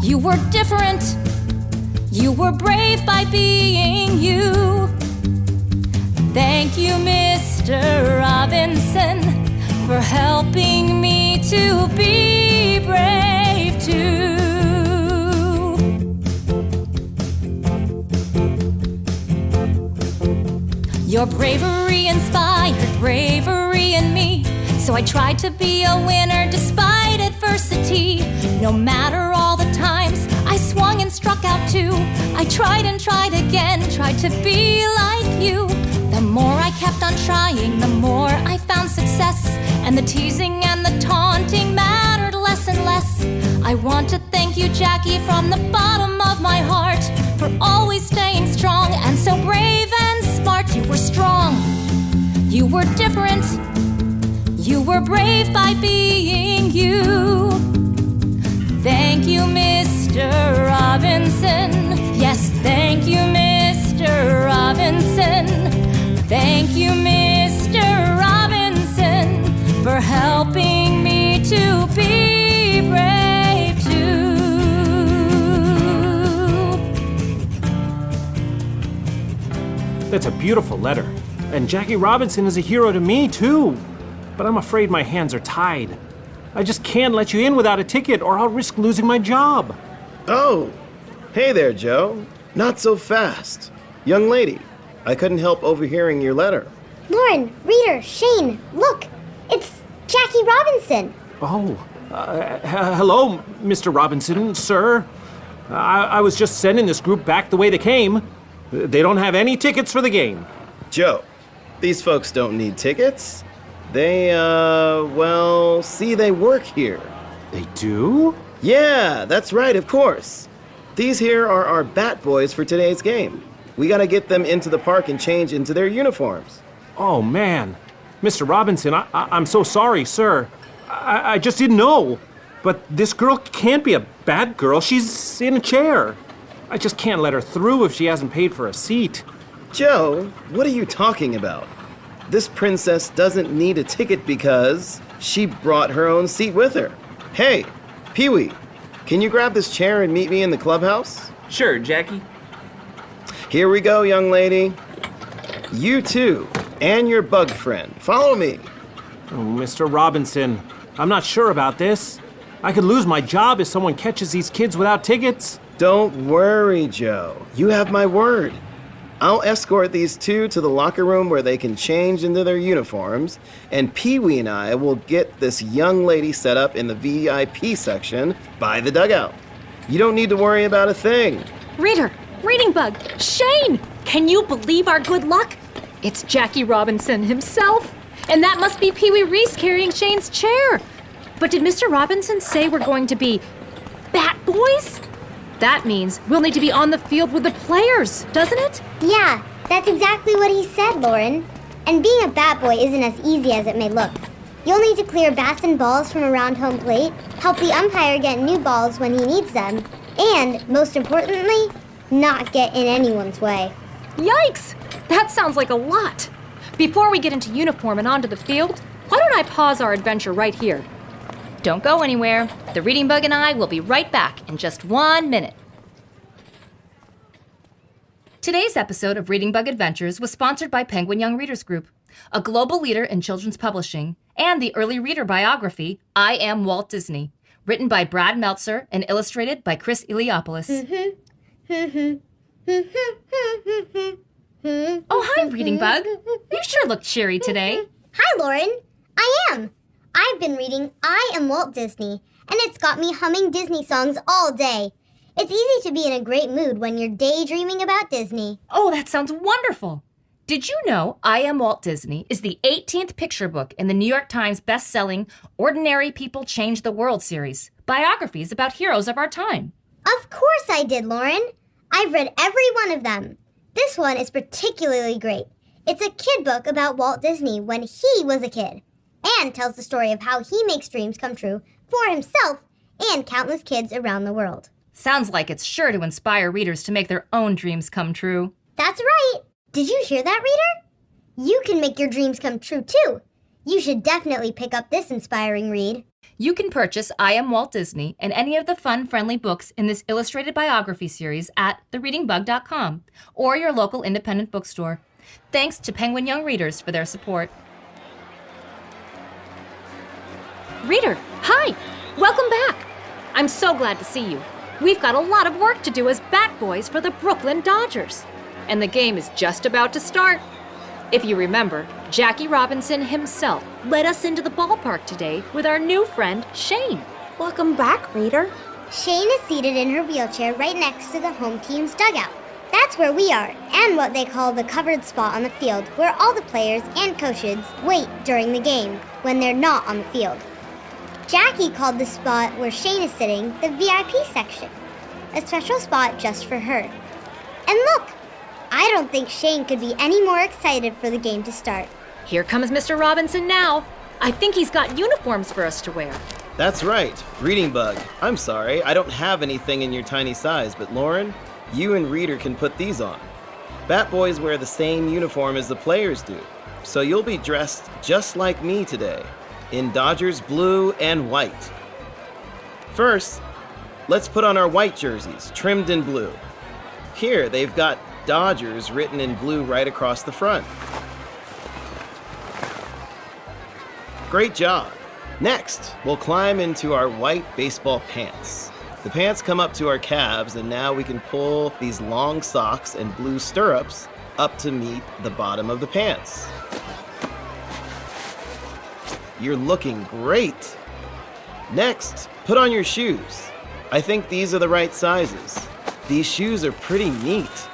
you were different, you were brave by being you. Thank you, Mr. Robinson, for helping me to be brave too. Your bravery inspired bravery in me, so I tried to be a winner despite adversity. No matter all the times I swung and struck out too, I tried and tried again, tried to be like you. The more I kept on trying, the more I found success, and the teasing and the taunting mattered less and less. I want to thank you, Jackie, from the bottom of my heart. always staying strong, and so brave and smart. You were strong, you were different, you were brave by being you. Thank you, Mr. Robinson. Yes, thank you, Mr. Robinson. Thank you, Mr. Robinson, for helping me to be brave too. That's a beautiful letter. And Jackie Robinson is a hero to me, too. But I'm afraid my hands are tied. I just can't let you in without a ticket, or I'll risk losing my job. Oh, hey there, Joe. Not so fast. Young lady, I couldn't help overhearing your letter. Lauren, Reader, Shane, look! It's Jackie Robinson! Oh, hello, Mr. Robinson, sir. I was just sending this group back the way they came. They don't have any tickets for the game. Joe, these folks don't need tickets. They, see, they work here. They do? Yeah, that's right, of course. These here are our Bat Boys for today's game. We gotta get them into the park and change into their uniforms. Oh, man. Mr. Robinson, I'm so sorry, sir. I just didn't know. But this girl can't be a bad girl. She's in a chair. I just can't let her through if she hasn't paid for a seat. Joe, what are you talking about? This princess doesn't need a ticket because she brought her own seat with her. Hey, Pee-wee, can you grab this chair and meet me in the clubhouse? Sure, Jackie. Here we go, young lady. You too, and your bug friend. Follow me. Oh, Mr. Robinson, I'm not sure about this. I could lose my job if someone catches these kids without tickets. Don't worry, Joe. You have my word. I'll escort these two to the locker room where they can change into their uniforms, and Pee-wee and I will get this young lady set up in the VIP section by the dugout. You don't need to worry about a thing. Reader, Reading Bug, Shane! Can you believe our good luck? It's Jackie Robinson himself. And that must be Pee-wee Reese carrying Shane's chair. But did Mr. Robinson say we're going to be Bat Boys? That means we'll need to be on the field with the players, doesn't it? Yeah, that's exactly what he said, Lauren. And being a Bat Boy isn't as easy as it may look. You'll need to clear bats and balls from around home plate, help the umpire get new balls when he needs them, and, most importantly, not get in anyone's way. Yikes! That sounds like a lot. Before we get into uniform and onto the field, why don't I pause our adventure right here? Don't go anywhere. The Reading Bug and I will be right back in just 1 minute. Today's episode of Reading Bug Adventures was sponsored by Penguin Young Readers Group, a global leader in children's publishing, and the early reader biography, I Am Walt Disney, written by Brad Meltzer and illustrated by Chris Iliopoulos. Oh, hi, Reading Bug. You sure look cheery today. Hi, Lauren. I am. I've been reading I Am Walt Disney, and it's got me humming Disney songs all day. It's easy to be in a great mood when you're daydreaming about Disney. Oh, that sounds wonderful. Did you know I Am Walt Disney is the 18th picture book in the New York Times best-selling Ordinary People Change the World series, biographies about heroes of our time? Of course I did, Lauren. I've read every one of them. This one is particularly great. It's a kid book about Walt Disney when he was a kid, and tells the story of how he makes dreams come true for himself and countless kids around the world. Sounds like it's sure to inspire readers to make their own dreams come true. That's right. Did you hear that, reader? You can make your dreams come true, too. You should definitely pick up this inspiring read. You can purchase I Am Walt Disney and any of the fun-friendly books in this illustrated biography series at thereadingbug.com or your local independent bookstore. Thanks to Penguin Young Readers for their support. Reader, hi! Welcome back! I'm so glad to see you. We've got a lot of work to do as Bat Boys for the Brooklyn Dodgers. And the game is just about to start. If you remember, Jackie Robinson himself led us into the ballpark today with our new friend, Shane. Welcome back, Reader. Shane is seated in her wheelchair right next to the home team's dugout. That's where we are, and what they call the covered spot on the field, where all the players and coaches wait during the game when they're not on the field. Jackie called the spot where Shane is sitting the VIP section, a special spot just for her. And look, I don't think Shane could be any more excited for the game to start. Here comes Mr. Robinson now. I think he's got uniforms for us to wear. That's right, Reading Bug. I'm sorry, I don't have anything in your tiny size, but Lauren, you and Reader can put these on. Bat Boys wear the same uniform as the players do, so you'll be dressed just like me today, in Dodgers blue and white. First, let's put on our white jerseys, trimmed in blue. Here, they've got Dodgers written in blue right across the front. Great job. Next, we'll climb into our white baseball pants. The pants come up to our calves, and now we can pull these long socks and blue stirrups up to meet the bottom of the pants. You're looking great. Next, put on your shoes. I think these are the right sizes. These shoes are pretty neat.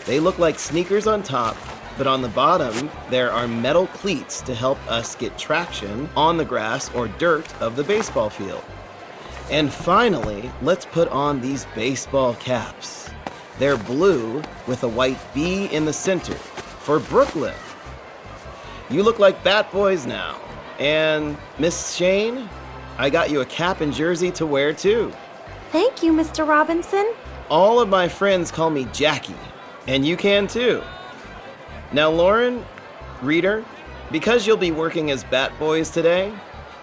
They look like sneakers on top, but on the bottom, there are metal cleats to help us get traction on the grass or dirt of the baseball field. And finally, let's put on these baseball caps. They're blue with a white B in the center for Brooklyn. You look like Bat Boys now. And Miss Shane, I got you a cap and jersey to wear too. Thank you, Mr. Robinson. All of my friends call me Jackie, and you can too. Now, Lauren, Reader, because you'll be working as Bat Boys today,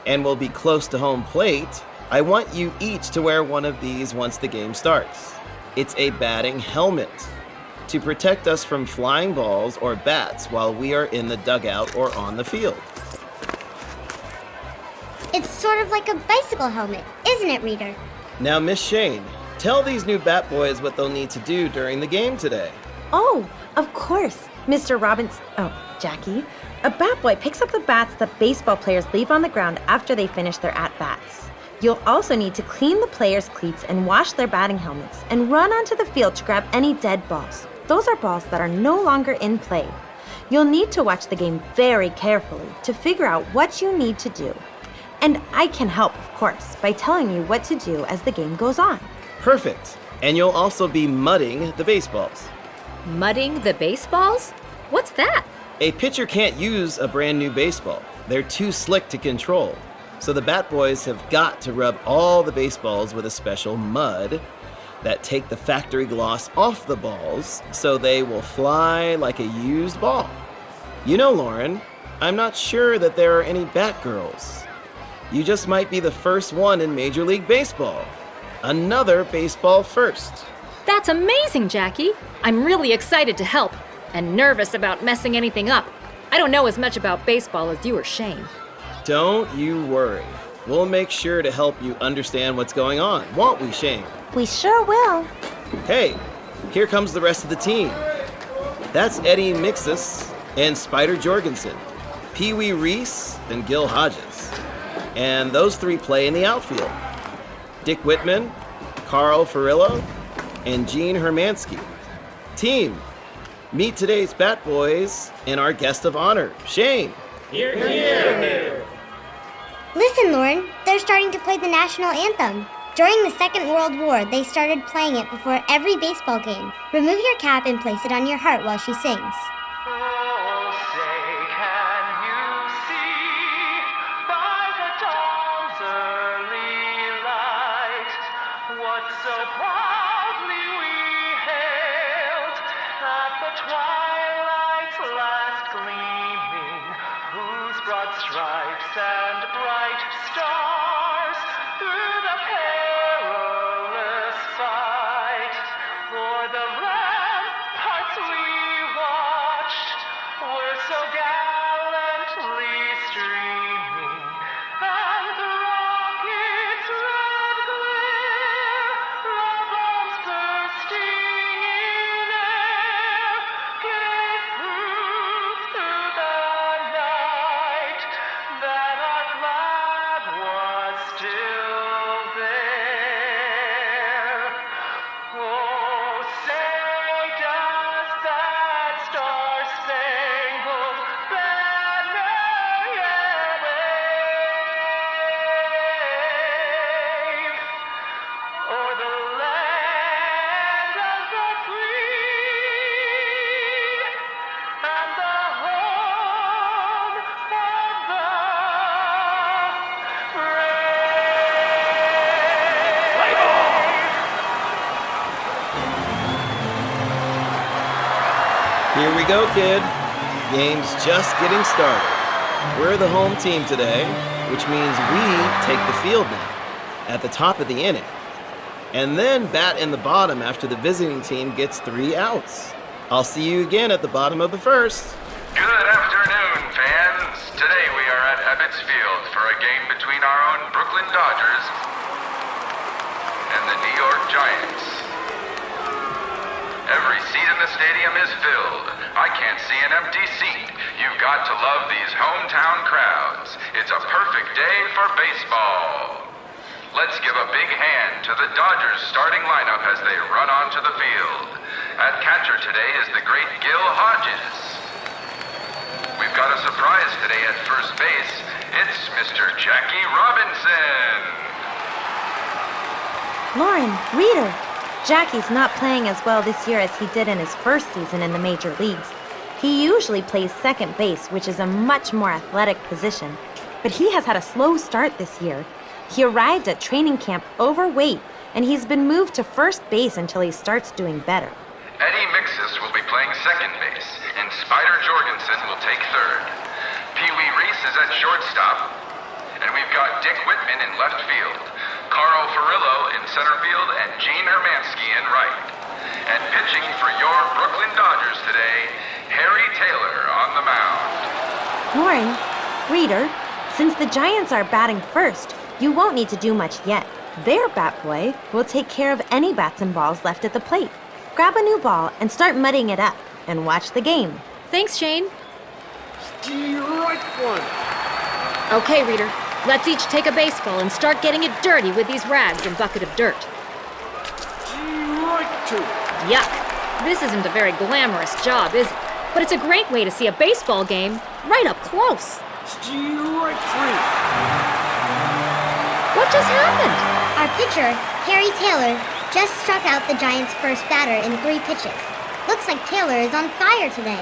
and will be close to home plate, I want you each to wear one of these once the game starts. It's a batting helmet to protect us from flying balls or bats while we are in the dugout or on the field. It's sort of like a bicycle helmet, isn't it, Reader? Now, Miss Shane, tell these new Bat Boys what they'll need to do during the game today. Oh, of course. Mr. Robinson, Jackie, a bat boy picks up the bats that baseball players leave on the ground after they finish their at-bats. You'll also need to clean the players' cleats and wash their batting helmets and run onto the field to grab any dead balls. Those are balls that are no longer in play. You'll need to watch the game very carefully to figure out what you need to do. And I can help, of course, by telling you what to do as the game goes on. Perfect. And you'll also be mudding the baseballs. Mudding the baseballs? What's that? A pitcher can't use a brand new baseball. They're too slick to control. So the Bat Boys have got to rub all the baseballs with a special mud that take the factory gloss off the balls so they will fly like a used ball. You know, Lauren, I'm not sure that there are any Batgirls. You just might be the first one in Major League Baseball. Another baseball first. That's amazing, Jackie. I'm really excited to help and nervous about messing anything up. I don't know as much about baseball as you or Shane. Don't you worry. We'll make sure to help you understand what's going on, won't we, Shane? We sure will. Hey, here comes the rest of the team. That's Eddie Mixus and Spider Jorgensen, Pee Wee Reese and Gil Hodges. And those three play in the outfield. Dick Whitman, Carl Farillo, and Gene Hermansky. Team, meet today's Bat Boys and our guest of honor, Shane. Here, here. Listen, Lauren, they're starting to play the National Anthem. During the Second World War, they started playing it before every baseball game. Remove your cap and place it on your heart while she sings. Oh, say, can you see by the dawn's early light what so proudly we hailed at the twilight's last gleaming, whose broad stripes and bright stars through the perilous fight o'er the ramparts we watched were so gallantly streaming, and the rocket's red glare, the bombs bursting in air, gave proof through the night that our flag was still there. go, kid. Game's just getting started. We're the home team today, which means we take the field now, at the top of the inning. And then bat in the bottom after the visiting team gets 3 outs. I'll see you again at the bottom of the first. Good afternoon, fans. Today we are at Ebbets Field for a game between our own Brooklyn Dodgers and the New York Giants. Every seat in the stadium is filled. I can't see an empty seat. You've got to love these hometown crowds. It's a perfect day for baseball. Let's give a big hand to the Dodgers starting lineup as they run onto the field. At catcher today is the great Gil Hodges. We've got a surprise today at first base. It's Mr. Jackie Robinson. Lauren, reader. Jackie's not playing as well this year as he did in his first season in the major leagues. He usually plays second base, which is a much more athletic position. But he has had a slow start this year. He arrived at training camp overweight, and he's been moved to first base until he starts doing better. Eddie Mixis will be playing second base, and Spider Jorgensen will take third. Pee Wee Reese is at shortstop, and we've got Dick Whitman in left field, Carl Furillo in center field, and Gene Hermansky in right. And pitching for your Brooklyn Dodgers today, Harry Taylor on the mound. Lauren, reader, since the Giants are batting first, you won't need to do much yet. Their bat boy will take care of any bats and balls left at the plate. Grab a new ball and start mudding it up, and watch the game. Thanks, Shane. Strike one. Okay, reader. Let's each take a baseball and start getting it dirty with these rags and bucket of dirt. Strike two. Yuck. This isn't a very glamorous job, is it? But it's a great way to see a baseball game right up close. Strike three. What just happened? Our pitcher, Harry Taylor, just struck out the Giants' first batter in 3 pitches. Looks like Taylor is on fire today.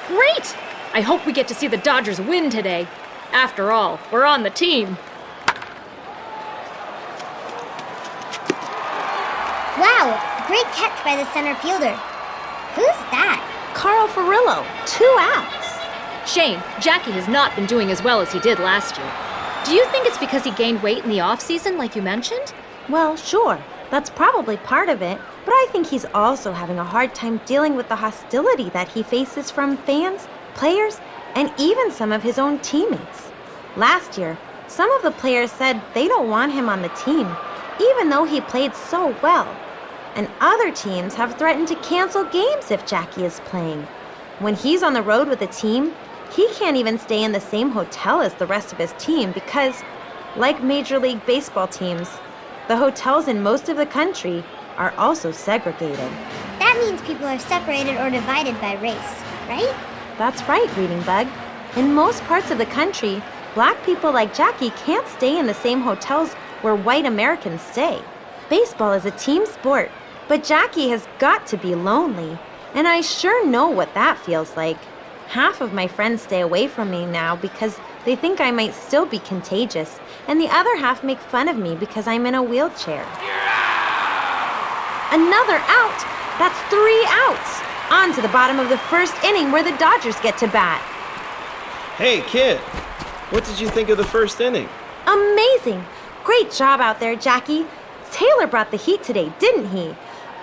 Great! I hope we get to see the Dodgers win today. After all, we're on the team. Wow, great catch by the center fielder. Who's that? Carl Furillo, 2 outs. Shane, Jackie has not been doing as well as he did last year. Do you think it's because he gained weight in the off-season like you mentioned? Well, sure. That's probably part of it, but I think he's also having a hard time dealing with the hostility that he faces from fans, players, and even some of his own teammates. Last year, some of the players said they don't want him on the team, even though he played so well. And other teams have threatened to cancel games if Jackie is playing. When he's on the road with a team, he can't even stay in the same hotel as the rest of his team because, like Major League Baseball teams, the hotels in most of the country are also segregated. That means people are separated or divided by race, right? That's right, Reading Bug. In most parts of the country, black people like Jackie can't stay in the same hotels where white Americans stay. Baseball is a team sport, but Jackie has got to be lonely, and I sure know what that feels like. Half of my friends stay away from me now because they think I might still be contagious, and the other half make fun of me because I'm in a wheelchair. Another out! That's 3 outs! On to the bottom of the first inning where the Dodgers get to bat. Hey, kid. What did you think of the first inning? Amazing! Great job out there, Jackie. Taylor brought the heat today, didn't he?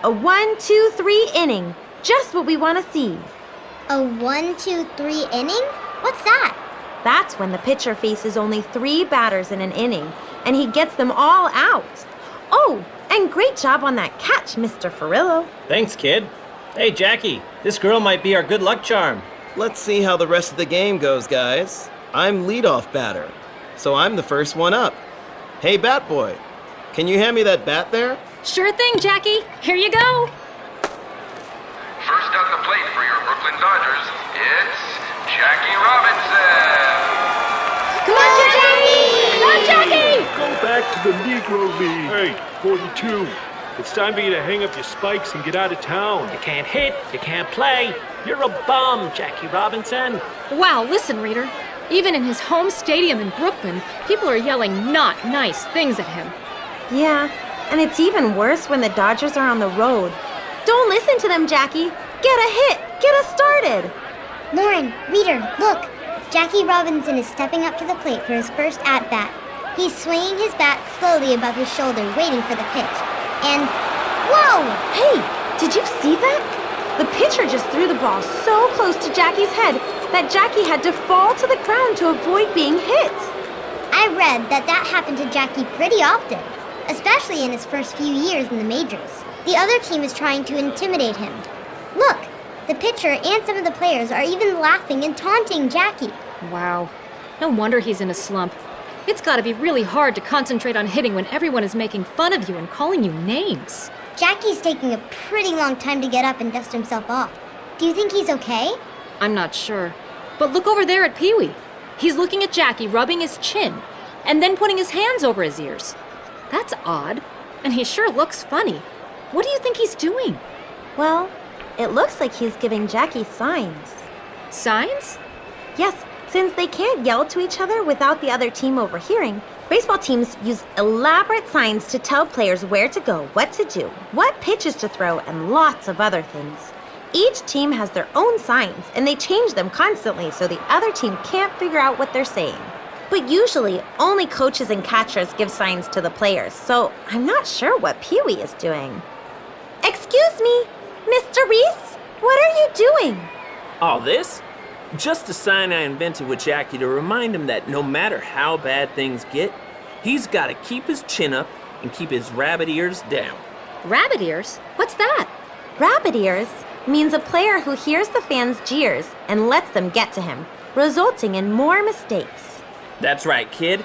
A 1-2-3 inning. Just what we want to see. A 1-2-3 inning? What's that? That's when the pitcher faces only 3 batters in an inning, and he gets them all out. Oh, and great job on that catch, Mr. Furillo. Thanks, kid. Hey, Jackie, this girl might be our good luck charm. Let's see how the rest of the game goes, guys. I'm leadoff batter, so I'm the first one up. Hey, bat boy, can you hand me that bat there? Sure thing, Jackie. Here you go. First at the plate for your Brooklyn Dodgers, it's Jackie Robinson. Come on, Jackie! Come on, Jackie! Go back to the Negro League. Hey, 42. It's time for you to hang up your spikes and get out of town. You can't hit, you can't play. You're a bum, Jackie Robinson. Wow, listen, reader. Even in his home stadium in Brooklyn, people are yelling not nice things at him. Yeah, and it's even worse when the Dodgers are on the road. Don't listen to them, Jackie. Get a hit. Get us started. Lauren, Reader, look! Jackie Robinson is stepping up to the plate for his first at-bat. He's swinging his bat slowly above his shoulder, waiting for the pitch. And, whoa! Hey, did you see that? The pitcher just threw the ball so close to Jackie's head that Jackie had to fall to the ground to avoid being hit. I read that happened to Jackie pretty often, especially in his first few years in the majors. The other team is trying to intimidate him. Look, the pitcher and some of the players are even laughing and taunting Jackie. Wow. No wonder he's in a slump. It's gotta be really hard to concentrate on hitting when everyone is making fun of you and calling you names. Jackie's taking a pretty long time to get up and dust himself off. Do you think he's okay? I'm not sure. But look over there at Pee-wee. He's looking at Jackie, rubbing his chin, and then putting his hands over his ears. That's odd, and he sure looks funny. What do you think he's doing? Well, it looks like he's giving Jackie signs. Signs? Yes, since they can't yell to each other without the other team overhearing, baseball teams use elaborate signs to tell players where to go, what to do, what pitches to throw, and lots of other things. Each team has their own signs, and they change them constantly so the other team can't figure out what they're saying. But usually, only coaches and catchers give signs to the players, so I'm not sure what Pee-wee is doing. Excuse me, Mr. Reese, what are you doing? All this? Just a sign I invented with Jackie to remind him that no matter how bad things get, he's got to keep his chin up and keep his rabbit ears down. Rabbit ears? What's that? Rabbit ears means a player who hears the fans' jeers and lets them get to him, resulting in more mistakes. That's right, kid.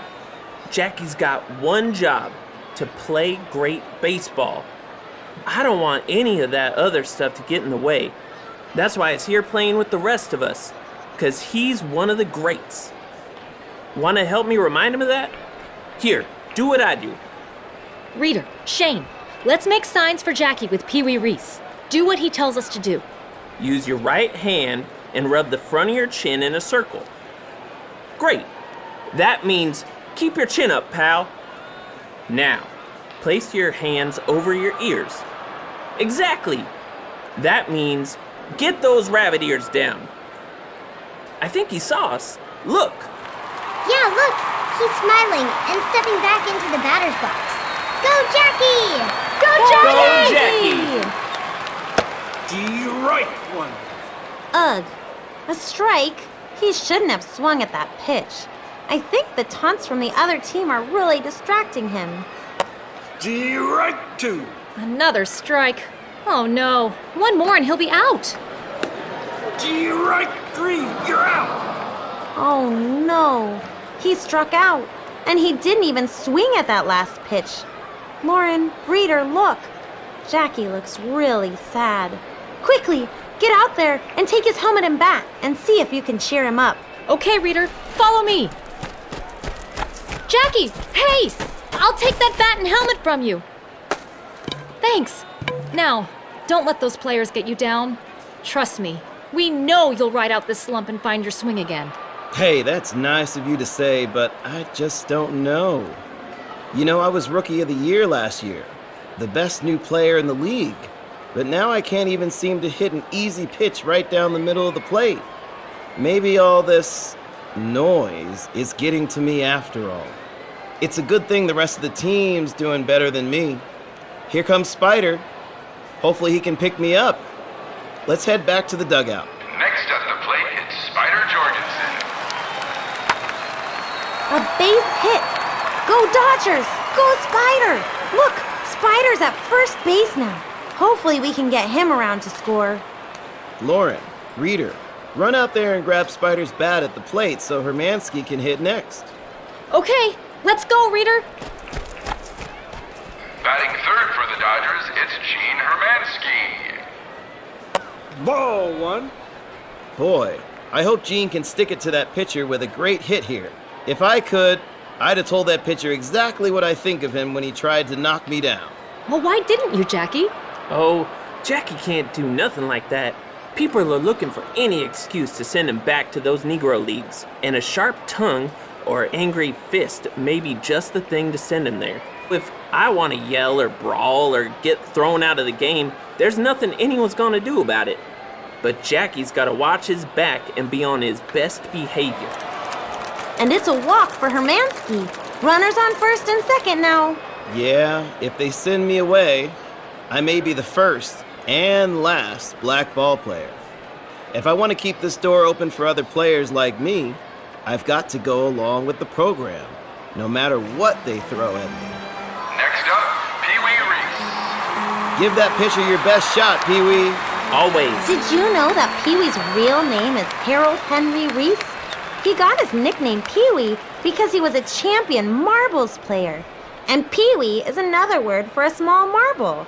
Jackie's got one job, to play great baseball. I don't want any of that other stuff to get in the way. That's why he's here playing with the rest of us, because he's one of the greats. Want to help me remind him of that? Here, do what I do. Reader, Shane, let's make signs for Jackie with Pee-wee Reese. Do what he tells us to do. Use your right hand and rub the front of your chin in a circle. Great. That means keep your chin up, pal. Now, place your hands over your ears. Exactly. That means get those rabbit ears down. I think he saw us. Look. Yeah, look. He's smiling and stepping back into the batter's box. Go, Jackie! Go, Jackie! Strike one. Ugh. A strike? He shouldn't have swung at that pitch. I think the taunts from the other team are really distracting him. Strike two. Another strike. Oh no. One more and he'll be out. Strike three. You're out. Oh no. He struck out. And he didn't even swing at that last pitch. Lauren, Reader, look. Jackie looks really sad. Quickly, get out there and take his helmet and bat and see if you can cheer him up. Okay, Reader, follow me. Jackie, hey! I'll take that bat and helmet from you. Thanks. Now, don't let those players get you down. Trust me, we know you'll ride out this slump and find your swing again. Hey, that's nice of you to say, but I just don't know. You know, I was Rookie of the Year last year, the best new player in the league. But now I can't even seem to hit an easy pitch right down the middle of the plate. Maybe all this noise is getting to me after all. It's a good thing the rest of the team's doing better than me. Here comes Spider. Hopefully he can pick me up. Let's head back to the dugout. Next at the plate, it's Spider Jorgensen. A base hit. Go Dodgers! Go Spider! Look, Spider's at first base now. Hopefully we can get him around to score. Lauren, Reader, run out there and grab Spider's bat at the plate so Hermansky can hit next. Okay, let's go, Reader. Batting third for the Dodgers, it's Gene Hermansky. Ball one. Boy, I hope Gene can stick it to that pitcher with a great hit here. If I could, I'd have told that pitcher exactly what I think of him when he tried to knock me down. Well, why didn't you, Jackie? Oh, Jackie can't do nothing like that. People are looking for any excuse to send him back to those Negro leagues, and a sharp tongue or angry fist may be just the thing to send him there. If I want to yell or brawl or get thrown out of the game, there's nothing anyone's gonna do about it. but Jackie's gotta watch his back and be on his best behavior. And it's a walk for Hermansky. Runners on first and second now. Yeah, if they send me away, I may be the first and last black ball player. If I want to keep this door open for other players like me, I've got to go along with the program, no matter what they throw at me. Next up, Pee Wee Reese. Give that pitcher your best shot, Pee Wee. Always. Did you know that Pee-wee's real name is Harold Henry Reese? He got his nickname Pee-wee because he was a champion marbles player. And Pee-wee is another word for a small marble.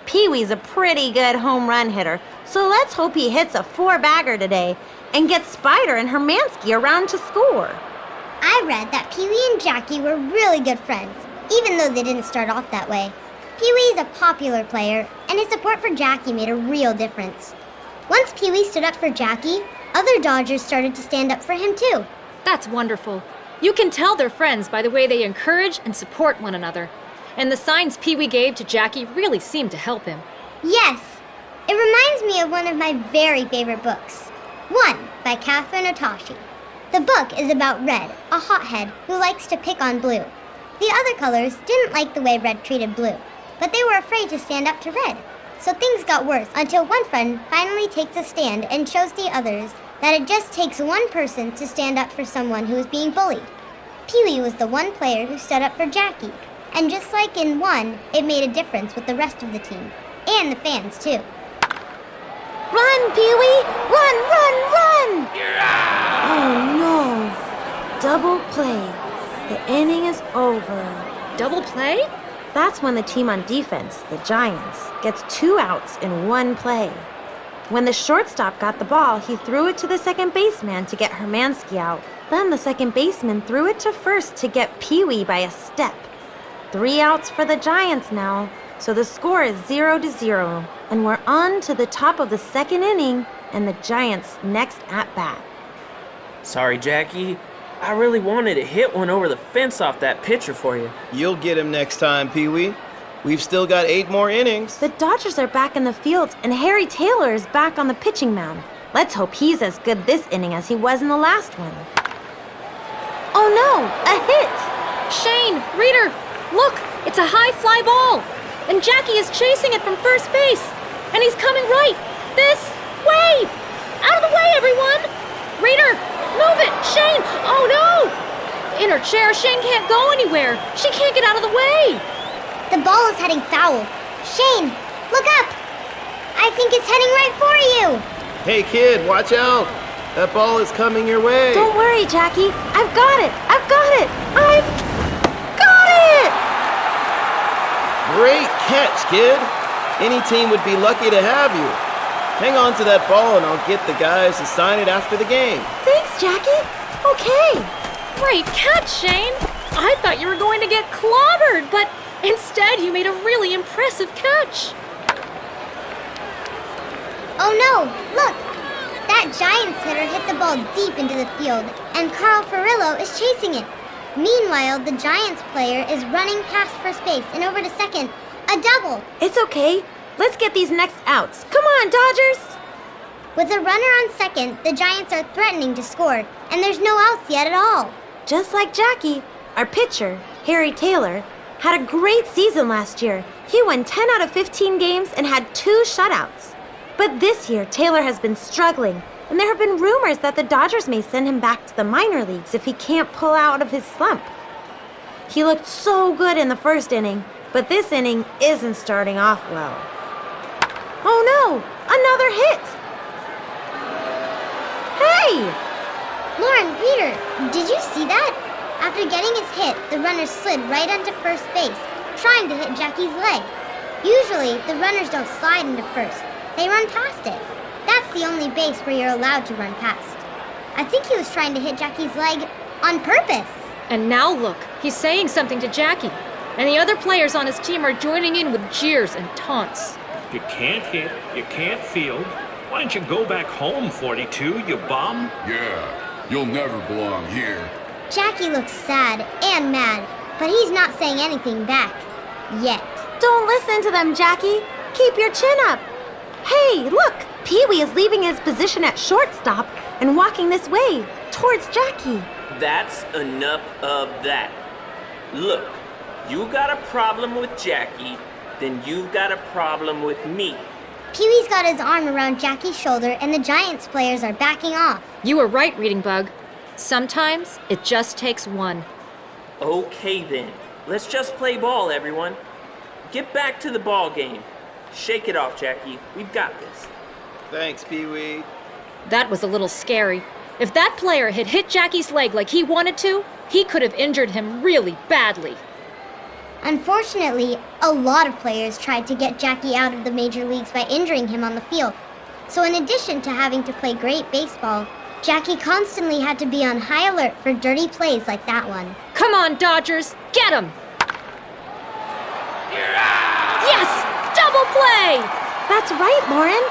Pee-wee's a pretty good home run hitter, so let's hope he hits a 4-bagger today and gets Spider and Hermansky around to score. I read that Pee-wee and Jackie were really good friends, even though they didn't start off that way. Pee-wee is a popular player, and his support for Jackie made a real difference. Once Pee-wee stood up for Jackie, other Dodgers started to stand up for him too. That's wonderful. You can tell they're friends by the way they encourage and support one another. And the signs Pee-wee gave to Jackie really seemed to help him. Yes, it reminds me of one of my very favorite books. One by Catherine Otoshi. The book is about Red, a hothead who likes to pick on Blue. The other colors didn't like the way Red treated Blue, but they were afraid to stand up to Red. So things got worse until one friend finally takes a stand and shows the others that it just takes one person to stand up for someone who is being bullied. Pee-wee was the one player who stood up for Jackie, and just like in one, it made a difference with the rest of the team, and the fans too. Run, Pee-wee! Run, run, run! Oh no. Double play. The inning is over. Double play? That's when the team on defense, the Giants, gets 2 outs in 1 play. When the shortstop got the ball, he threw it to the second baseman to get Hermansky out. Then the second baseman threw it to first to get Pee-wee by a step. 3 outs for the Giants now, so the score is 0-0, and we're on to the top of the second inning and the Giants' next at-bat. Sorry, Jackie. I really wanted to hit one over the fence off that pitcher for you. You'll get him next time, Pee-wee. We've still got 8 more innings. The Dodgers are back in the field, and Harry Taylor is back on the pitching mound. Let's hope he's as good this inning as he was in the last one. Oh no, a hit! Shane, Reader, look, it's a high fly ball. And Jackie is chasing it from first base. And he's coming right this way. Out of the way, everyone. Reader, move it. Shane, oh no. In her chair, Shane can't go anywhere. She can't get out of the way. The ball is heading foul. Shane, look up. I think it's heading right for you. Hey kid, watch out. That ball is coming your way. Don't worry, Jackie. I've got it. I've got it. I've got it! Great catch, kid. Any team would be lucky to have you. Hang on to that ball and I'll get the guys to sign it after the game. Thanks, Jackie. Okay. Great catch, Shane. I thought you were going to get clobbered, but instead you made a really impressive catch. Oh no, look. That Giants hitter hit the ball deep into the field, and Carl Furillo is chasing it. Meanwhile, the Giants player is running past first base and over to second. A double. It's okay. Let's get these next outs. Come on, Dodgers! With a runner on second, the Giants are threatening to score, and there's no outs yet at all. Just like Jackie, our pitcher, Harry Taylor, had a great season last year. He won 10 out of 15 games and had 2 shutouts. But this year, Taylor has been struggling, and there have been rumors that the Dodgers may send him back to the minor leagues if he can't pull out of his slump. He looked so good in the first inning, but this inning isn't starting off well. Oh no! Another hit! Hey! Lauren, Peter, did you see that? After getting his hit, the runner slid right onto first base, trying to hit Jackie's leg. Usually, the runners don't slide into first. They run past it. That's the only base where you're allowed to run past. I think he was trying to hit Jackie's leg on purpose. And now look, he's saying something to Jackie. And the other players on his team are joining in with jeers and taunts. You can't hit, you can't field. Why don't you go back home, 42, you bum? Yeah, you'll never belong here. Jackie looks sad and mad, but he's not saying anything back. Yet. Don't listen to them, Jackie. Keep your chin up. Hey, look! Pee-wee is leaving his position at shortstop and walking this way, towards Jackie. That's enough of that. Look, you got a problem with Jackie, then you've got a problem with me. Pee-wee's got his arm around Jackie's shoulder, and the Giants players are backing off. You were right, Reading Bug. Sometimes it just takes one. Okay then, let's just play ball, everyone. Get back to the ball game. Shake it off, Jackie. We've got this. Thanks, Pee-wee. That was a little scary. If that player had hit Jackie's leg like he wanted to, he could have injured him really badly. Unfortunately, a lot of players tried to get Jackie out of the major leagues by injuring him on the field. So in addition to having to play great baseball, Jackie constantly had to be on high alert for dirty plays like that one. Come on, Dodgers, get him! Yes! Double play! That's right, Lauren.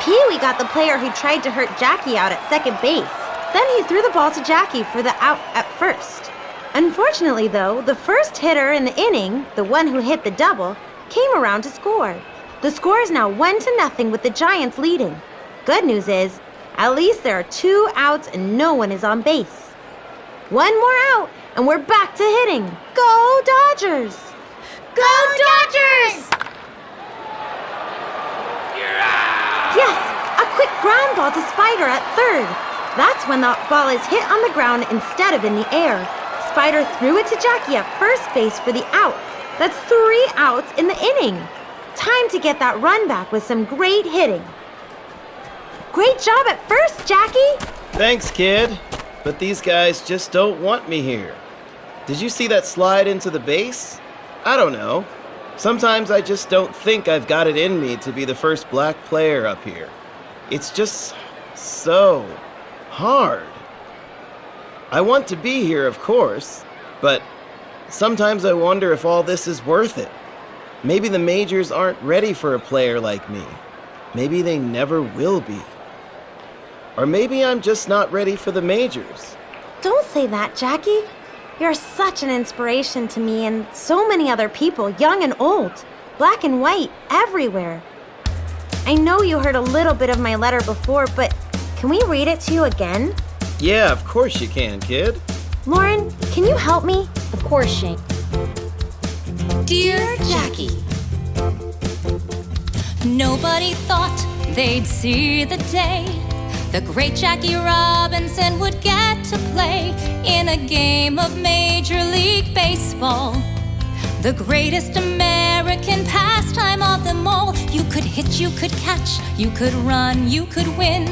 Pee-wee got the player who tried to hurt Jackie out at second base. Then he threw the ball to Jackie for the out at first. Unfortunately, though, the first hitter in the inning, the one who hit the double, came around to score. The score is now 1-0 with the Giants leading. Good news is, at least there are 2 outs and no one is on base. 1 more out, and we're back to hitting. Go Dodgers! Go Dodgers! Yes, a quick ground ball to Spider at third. That's when the ball is hit on the ground instead of in the air. Spider threw it to Jackie at first base for the out. That's 3 outs in the inning. Time to get that run back with some great hitting. Great job at first, Jackie! Thanks, kid. But these guys just don't want me here. Did you see that slide into the base? I don't know. Sometimes I just don't think I've got it in me to be the first black player up here. It's just so hard. I want to be here, of course, but sometimes I wonder if all this is worth it. Maybe the majors aren't ready for a player like me. Maybe they never will be. Or maybe I'm just not ready for the majors. Don't say that, Jackie. You're such an inspiration to me and so many other people, young and old, black and white, everywhere. I know you heard a little bit of my letter before, but can we read it to you again? Yeah, of course you can, kid. Lauren, can you help me? Of course, Shane. Dear Jackie, nobody thought they'd see the day the great Jackie Robinson would get to play in a game of Major League Baseball. The greatest American pastime of them all. You could hit, you could catch, you could run, you could win.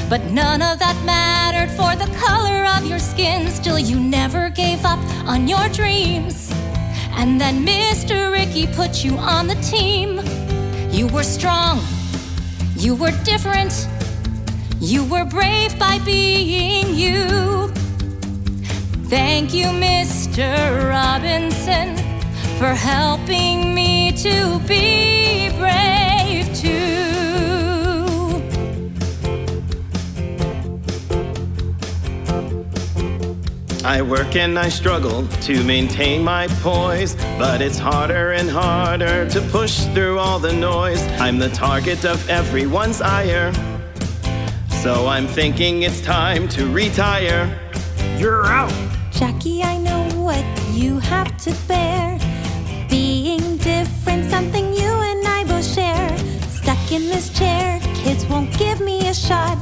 But none of that mattered for the color of your skin. Still, you never gave up on your dreams. And then Mr. Ricky put you on the team. You were strong, you were different, you were brave by being you. Thank you, Mr. Robinson, for helping me to be brave too. I work and I struggle to maintain my poise, but it's harder and harder to push through all the noise. I'm the target of everyone's ire, so I'm thinking it's time to retire. You're out! Jackie, I know what you have to bear. Being different, something you and I both share. Stuck in this chair, kids won't give me a shot.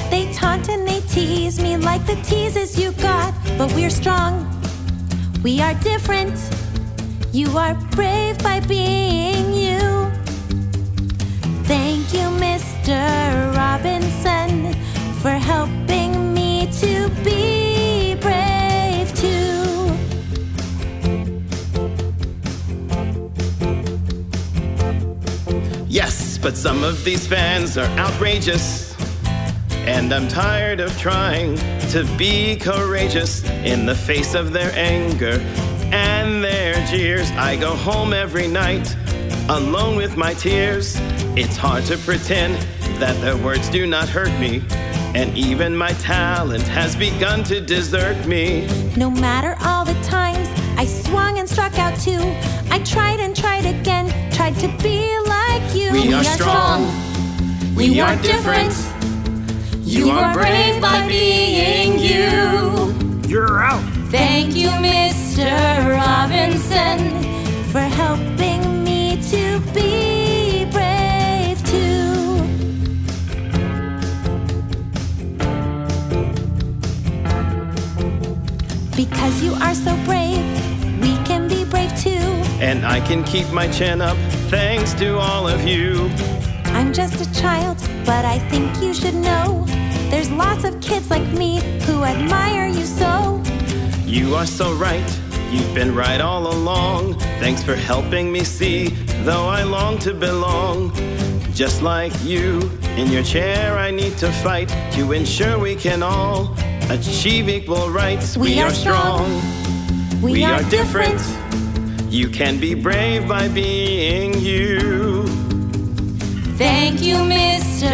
They taunt and they tease me like the teases you got. But we're strong, we are different. You are brave by being you. Thank you, Mr. Robinson, for helping me to be brave too. Yes, but some of these fans are outrageous, and I'm tired of trying to be courageous in the face of their anger and their jeers. I go home every night alone with my tears. It's hard to pretend that their words do not hurt me, and even my talent has begun to desert me. No matter all the times I swung and struck out too, I tried and tried again, tried to be like you. We are strong. We are different. You are brave by being you. You're out. Thank you, Mr. Robinson, for helping me to be brave too. Because you are so brave, we can be brave too. And I can keep my chin up thanks to all of you. I'm just a child, but I think you should know there's lots of kids like me who admire you so. You are so right, you've been right all along. Thanks for helping me see, though I long to belong. Just like you, in your chair I need to fight to ensure we can all achieve equal rights. We are strong. We are different. You can be brave by being you. Thank you, Mr.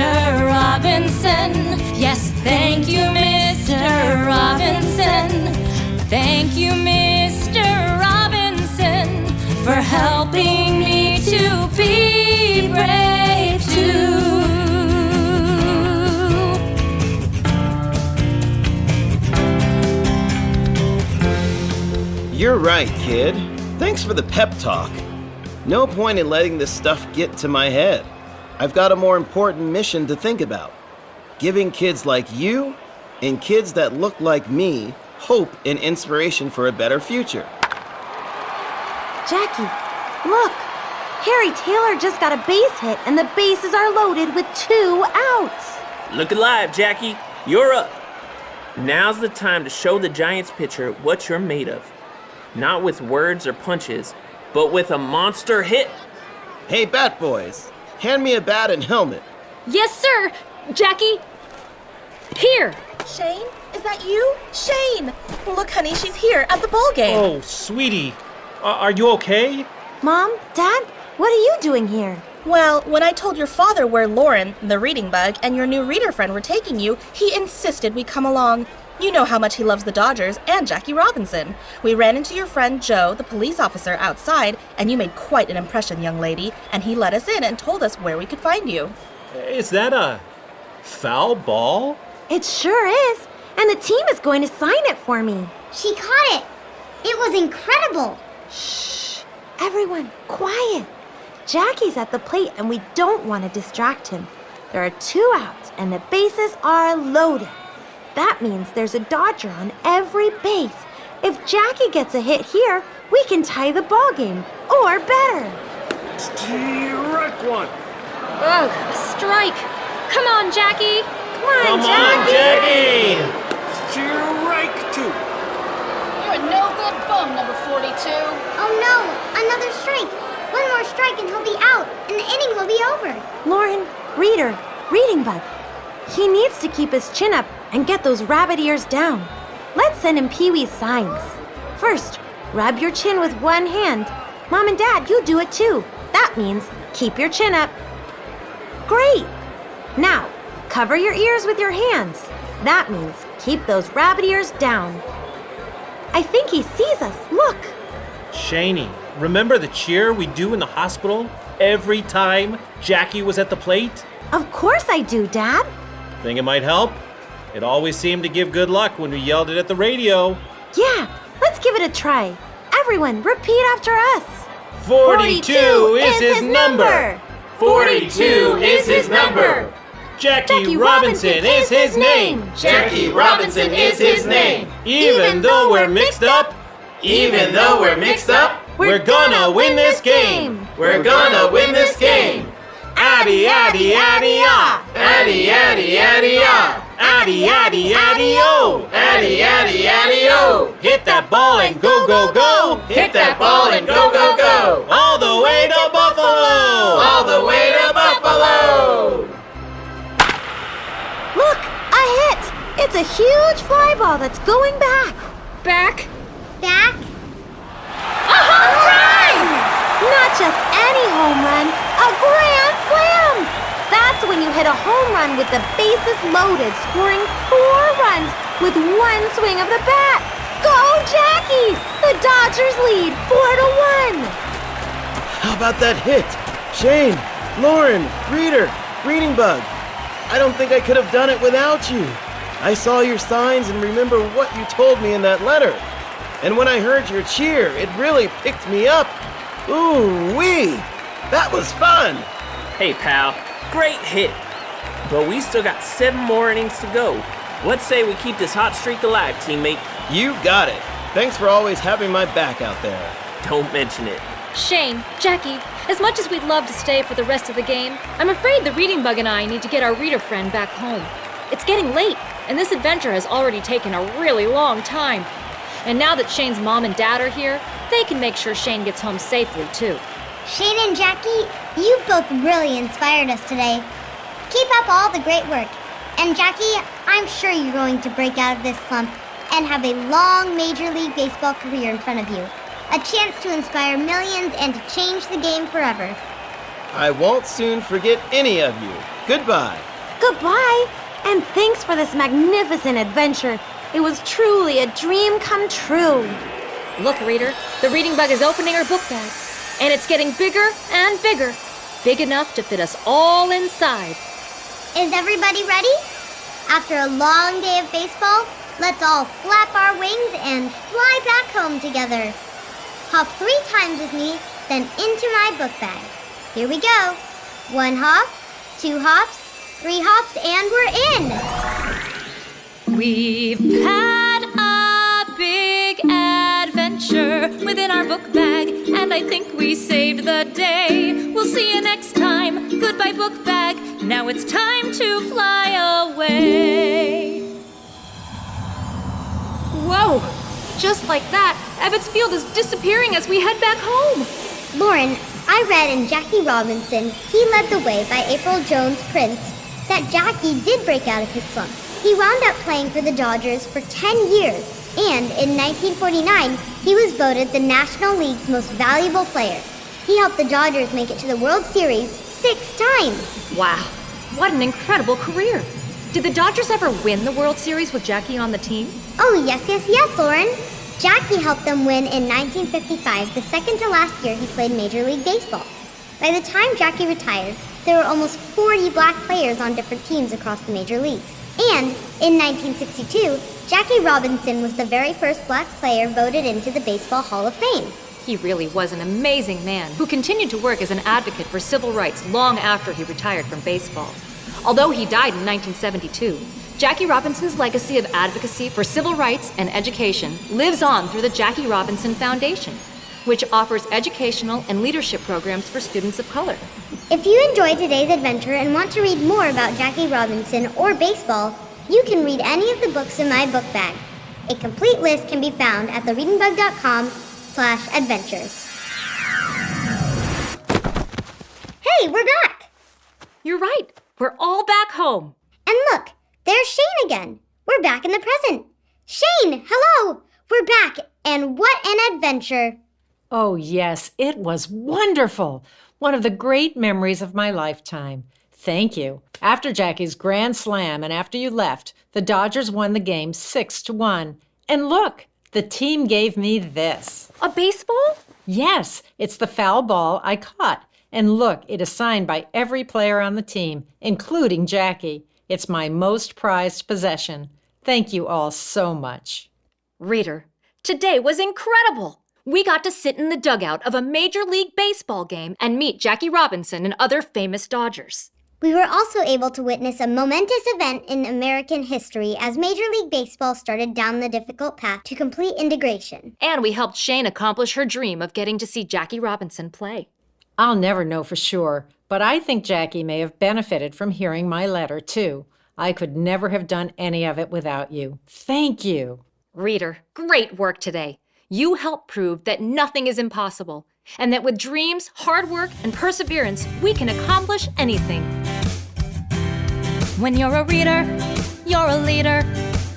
Robinson. Yes, thank you, Mr. Robinson. Thank you, Mr. Robinson, for helping me to be brave too. You're right, kid. Thanks for the pep talk. No point in letting this stuff get to my head. I've got a more important mission to think about. Giving kids like you and kids that look like me hope and inspiration for a better future. Jackie, look. Harry Taylor just got a base hit, and the bases are loaded with 2 outs. Look alive, Jackie. You're up. Now's the time to show the Giants pitcher what you're made of. Not with words or punches, but with a monster hit. Hey, Bat Boys, hand me a bat and helmet. Yes, sir. Jackie. Here. Shane, is that you? Shane! Look, honey, she's here at the ball game. Oh, sweetie. Are you okay? Mom, Dad, what are you doing here? Well, when I told your father where Lauren, the reading bug, and your new reader friend were taking you, he insisted we come along. You know how much he loves the Dodgers and Jackie Robinson. We ran into your friend Joe, the police officer, outside, and you made quite an impression, young lady, and he let us in and told us where we could find you. Is that a foul ball? It sure is, and the team is going to sign it for me. She caught it. It was incredible. Shh, everyone, quiet. Jackie's at the plate, and we don't want to distract him. There are 2 outs, and the bases are loaded. That means there's a Dodger on every base. If Jackie gets a hit here, we can tie the ball game, or better. Direct one. Ugh, strike. Come on, Jackie. Come on, Jackie. Strike 2. You're a no-good bum, number 42. Oh no, another strike. One more strike and he'll be out, and the inning will be over. Lauren, reader, reading bug. He needs to keep his chin up and get those rabbit ears down. Let's send him Pee-wee's signs. First, rub your chin with one hand. Mom and Dad, you do it too. That means keep your chin up. Great. Now, cover your ears with your hands. That means keep those rabbit ears down. I think he sees us. Look. Shaney, remember the cheer we do in the hospital every time Jackie was at the plate? Of course I do, Dad. Think it might help? It always seemed to give good luck when we yelled it at the radio. Yeah, let's give it a try. Everyone, repeat after us. 42 is his number. 42 is his number. Jackie Robinson is his name. Jackie Robinson is his name. Even though we're mixed up, Even though we're mixed up, we're gonna win this game. we're gonna win this game. Addy, addy, addy, ah. Addy, addy, addy, ah. Addy, addy, addy, oh. Addy, addy, addy, oh. Hit that ball and go, go, go. Hit that ball and go, go, go. All the way to Buffalo. All the way to Buffalo. Look, a hit. It's a huge fly ball that's going back. Back. Back. A home run! Not just any home run, a grand slam! That's when you hit a home run with the bases loaded, scoring 4 runs with one swing of the bat. Go, Jackie! The Dodgers lead 4-1. How about that hit? Shane, Lauren, Reader, Reading Bug, I don't think I could have done it without you. I saw your signs and remember what you told me in that letter. And when I heard your cheer, it really picked me up. Ooh-wee! That was fun! Hey, pal, great hit. But we still got 7 more innings to go. Let's say we keep this hot streak alive, teammate. You got it. Thanks for always having my back out there. Don't mention it. Shane, Jackie, as much as we'd love to stay for the rest of the game, I'm afraid the reading bug and I need to get our reader friend back home. It's getting late, and this adventure has already taken a really long time. And now that Shane's mom and dad are here, they can make sure Shane gets home safely, too. Shane and Jackie, you've both really inspired us today. Keep up all the great work. And Jackie, I'm sure you're going to break out of this slump and have a long Major League Baseball career in front of you. A chance to inspire millions and to change the game forever. I won't soon forget any of you. Goodbye. Goodbye, and thanks for this magnificent adventure. It was truly a dream come true. Look, reader, the reading bug is opening her book bag, and it's getting bigger and bigger, big enough to fit us all inside. Is everybody ready? After a long day of baseball, let's all flap our wings and fly back home together. Hop 3 times with me, then into my book bag. Here we go. 1 hop, 2 hops, 3 hops, and we're in. We've had a big adventure within our book bag, and I think we saved the day. We'll see you next time. Goodbye, book bag. Now it's time to fly away. Whoa! Just like that, Ebbets Field is disappearing as we head back home. Lauren, I read in Jackie Robinson, He Led the Way by April Jones Prince, that Jackie did break out of his slump. He wound up playing for the Dodgers for 10 years, and in 1949, he was voted the National League's most valuable player. He helped the Dodgers make it to the World Series 6 times. Wow, what an incredible career. Did the Dodgers ever win the World Series with Jackie on the team? Oh, yes, Lauren. Jackie helped them win in 1955, the second to last year he played Major League Baseball. By the time Jackie retired, there were almost 40 black players on different teams across the major leagues. And in 1962, Jackie Robinson was the very first black player voted into the Baseball Hall of Fame. He really was an amazing man who continued to work as an advocate for civil rights long after he retired from baseball. Although he died in 1972, Jackie Robinson's legacy of advocacy for civil rights and education lives on through the Jackie Robinson Foundation, which offers educational and leadership programs for students of color. If you enjoyed today's adventure and want to read more about Jackie Robinson or baseball, you can read any of the books in my book bag. A complete list can be found at thereadingbug.com/adventures. Hey, we're back! You're right. We're all back home. And look, there's Shane again. We're back in the present. Shane, hello! We're back, and what an adventure! Oh, yes, it was wonderful. One of the great memories of my lifetime. Thank you. After Jackie's grand slam and after you left, the Dodgers won the game 6-1. And look, the team gave me this. A baseball? Yes, it's the foul ball I caught. And look, it is signed by every player on the team, including Jackie. It's my most prized possession. Thank you all so much. Reader, today was incredible. We got to sit in the dugout of a Major League Baseball game and meet Jackie Robinson and other famous Dodgers. We were also able to witness a momentous event in American history as Major League Baseball started down the difficult path to complete integration. And we helped Shane accomplish her dream of getting to see Jackie Robinson play. I'll never know for sure, but I think Jackie may have benefited from hearing my letter, too. I could never have done any of it without you. Thank you. Reader, great work today. You helped prove that nothing is impossible, and that with dreams, hard work, and perseverance, we can accomplish anything. When you're a reader, you're a leader.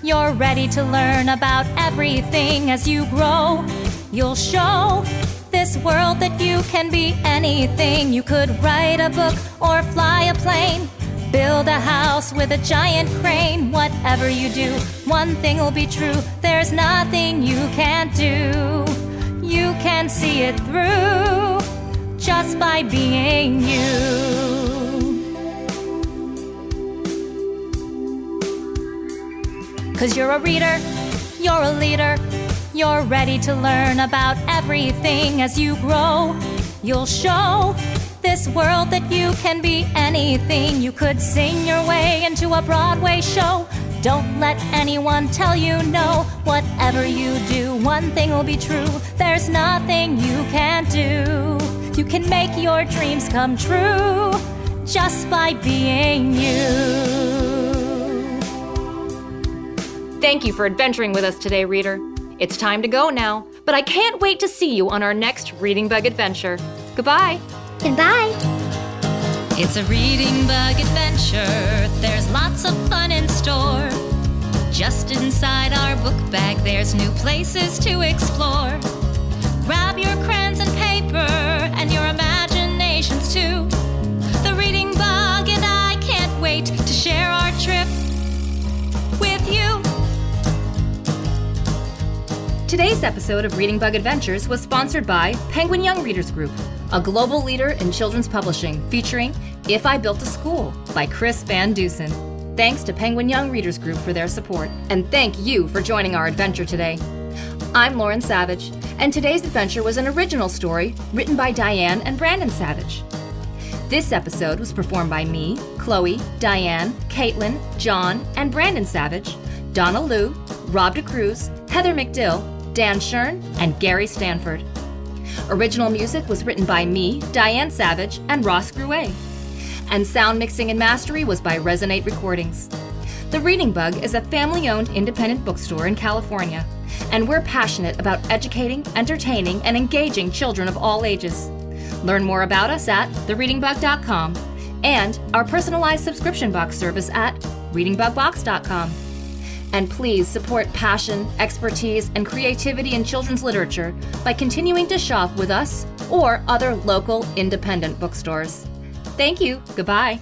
You're ready to learn about everything as you grow. You'll show this world that you can be anything. You could write a book or fly a plane, build a house with a giant crane. Whatever you do, one thing will be true. There's nothing you can't do. You can see it through just by being you. 'Cause you're a reader, you're a leader, you're ready to learn about everything as you grow. You'll show this world that you can be anything. You could sing your way into a Broadway show. Don't let anyone tell you no. Whatever you do, one thing will be true. There's nothing you can't do. You can make your dreams come true just by being you. Thank you for adventuring with us today, reader. It's time to go now, but I can't wait to see you on our next Reading Bug adventure. Goodbye. Goodbye. It's a reading bug adventure. There's lots of fun in store. Just inside our book bag, there's new places to explore. Grab your crayons and paper and your imaginations too. The reading bug and I can't wait to share our trip with you. Today's episode of Reading Bug Adventures was sponsored by Penguin Young Readers Group, a global leader in children's publishing, featuring If I Built a School by Chris Van Dusen. Thanks to Penguin Young Readers Group for their support, and thank you for joining our adventure today. I'm Lauren Savage, and today's adventure was an original story written by Diane and Brandon Savage. This episode was performed by me, Chloe, Diane, Caitlin, John, and Brandon Savage, Donna Liu, Rob DeCruz, Heather McDill, Dan Shern, and Gary Stanford. Original music was written by me, Diane Savage, and Ross Gruet. And sound mixing and mastery was by Resonate Recordings. The Reading Bug is a family-owned independent bookstore in California, and we're passionate about educating, entertaining, and engaging children of all ages. Learn more about us at thereadingbug.com and our personalized subscription box service at readingbugbox.com. And please support passion, expertise, and creativity in children's literature by continuing to shop with us or other local independent bookstores. Thank you. Goodbye.